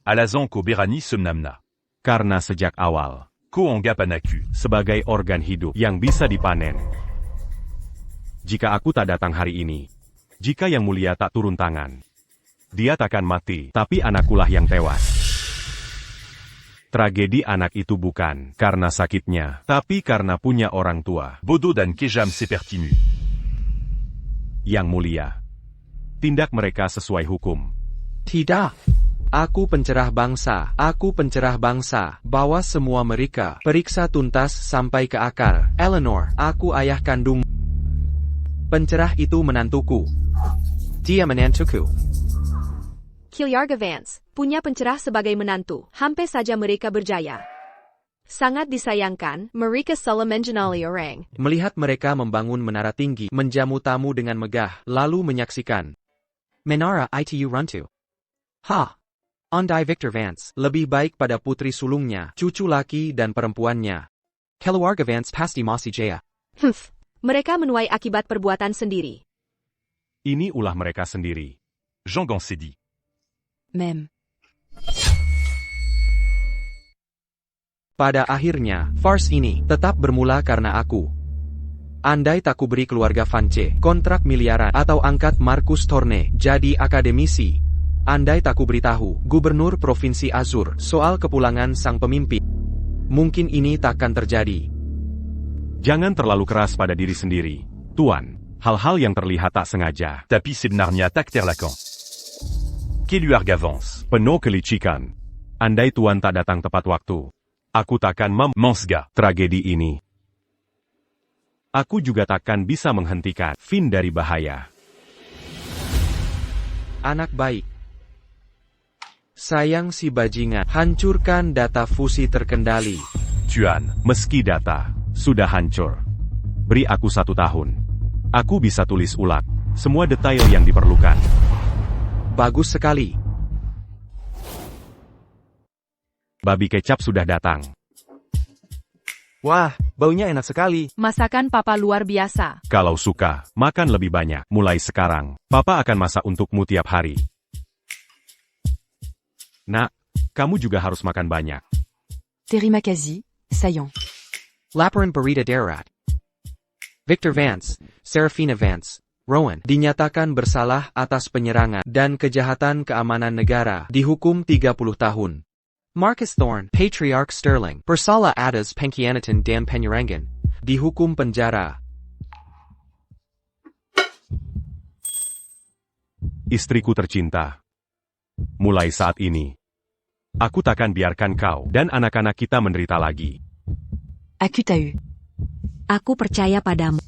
Speaker 8: Alazan ko berani somnamna.
Speaker 2: Karena sejak awal,
Speaker 8: Ko anga panaku.
Speaker 2: sebagai organ hidup yang bisa dipanen. Jika aku tak datang hari ini, jika Yang Mulia tak turun tangan, dia takkan mati, tapi anakkulah yang tewas. Tragedi anak itu bukan karena sakitnya, tapi karena punya orang tua.
Speaker 8: Bodo dan kejam sepertinu.
Speaker 2: Yang Mulia, tindak mereka sesuai hukum.
Speaker 1: Tidak. Aku pencerah bangsa. Bawa semua mereka. Periksa tuntas sampai ke akar. Eleanor, aku ayah kandung. Pencerah itu menantuku. Dia menantuku.
Speaker 4: Killiarga Vance punya pencerah sebagai menantu. Hampir saja mereka berjaya. Sangat disayangkan, mereka salah mengenali orang.
Speaker 1: Melihat mereka membangun menara tinggi, menjamu tamu dengan megah, lalu menyaksikan menara itu runtuh. Andai Victor Vance lebih baik pada putri sulungnya, cucu laki dan perempuannya. Keluarga Vance pasti masih jaya.
Speaker 4: Mereka menuai akibat perbuatan sendiri.
Speaker 2: Ini ulah mereka sendiri.
Speaker 8: Jean Gansedi.
Speaker 5: Même.
Speaker 1: Pada akhirnya, farce ini tetap bermula karena aku. Andai tak kuberi keluarga Vance kontrak miliaran atau angkat Marcus Thorne jadi akademisi. Andai tak kuberitahu Gubernur Provinsi Azur soal kepulangan sang pemimpin, mungkin ini takkan terjadi.
Speaker 2: Jangan terlalu keras pada diri sendiri, Tuan. Hal-hal yang terlihat tak sengaja,
Speaker 8: Tapi sebenarnya tak terlakan. Keluarga Vance.
Speaker 2: penuh kelicikan. Andai Tuan tak datang tepat waktu, aku takkan
Speaker 8: Mansga.
Speaker 2: tragedi ini. Aku juga takkan bisa menghentikan Finn dari bahaya.
Speaker 1: Anak baik. Sayang si bajingan, hancurkan data fusi terkendali.
Speaker 8: Tuan.
Speaker 2: Meski data sudah hancur, beri aku 1 tahun. Aku bisa tulis ulang semua detail yang diperlukan.
Speaker 1: Bagus sekali.
Speaker 2: Babi kecap sudah datang.
Speaker 6: Wah, baunya enak sekali.
Speaker 7: Masakan papa luar biasa.
Speaker 2: Kalau suka, makan lebih banyak. Mulai sekarang, Papa akan masak untukmu tiap hari. Nak, kamu juga harus makan banyak.
Speaker 5: Terimakazi, saillant.
Speaker 1: Laporan berita darurat. Victor Vance, Serafina Vance, Rowan dinyatakan bersalah atas penyerangan dan kejahatan keamanan negara, dihukum 30 tahun. Marcus Thorne, Patriarch Sterling, bersalah atas pengkhianatan dan penyerangan, dihukum penjara.
Speaker 2: Istriku tercinta. Mulai saat ini, aku takkan biarkan kau dan anak-anak kita menderita lagi.
Speaker 5: Aku tahu.
Speaker 3: Aku percaya padamu.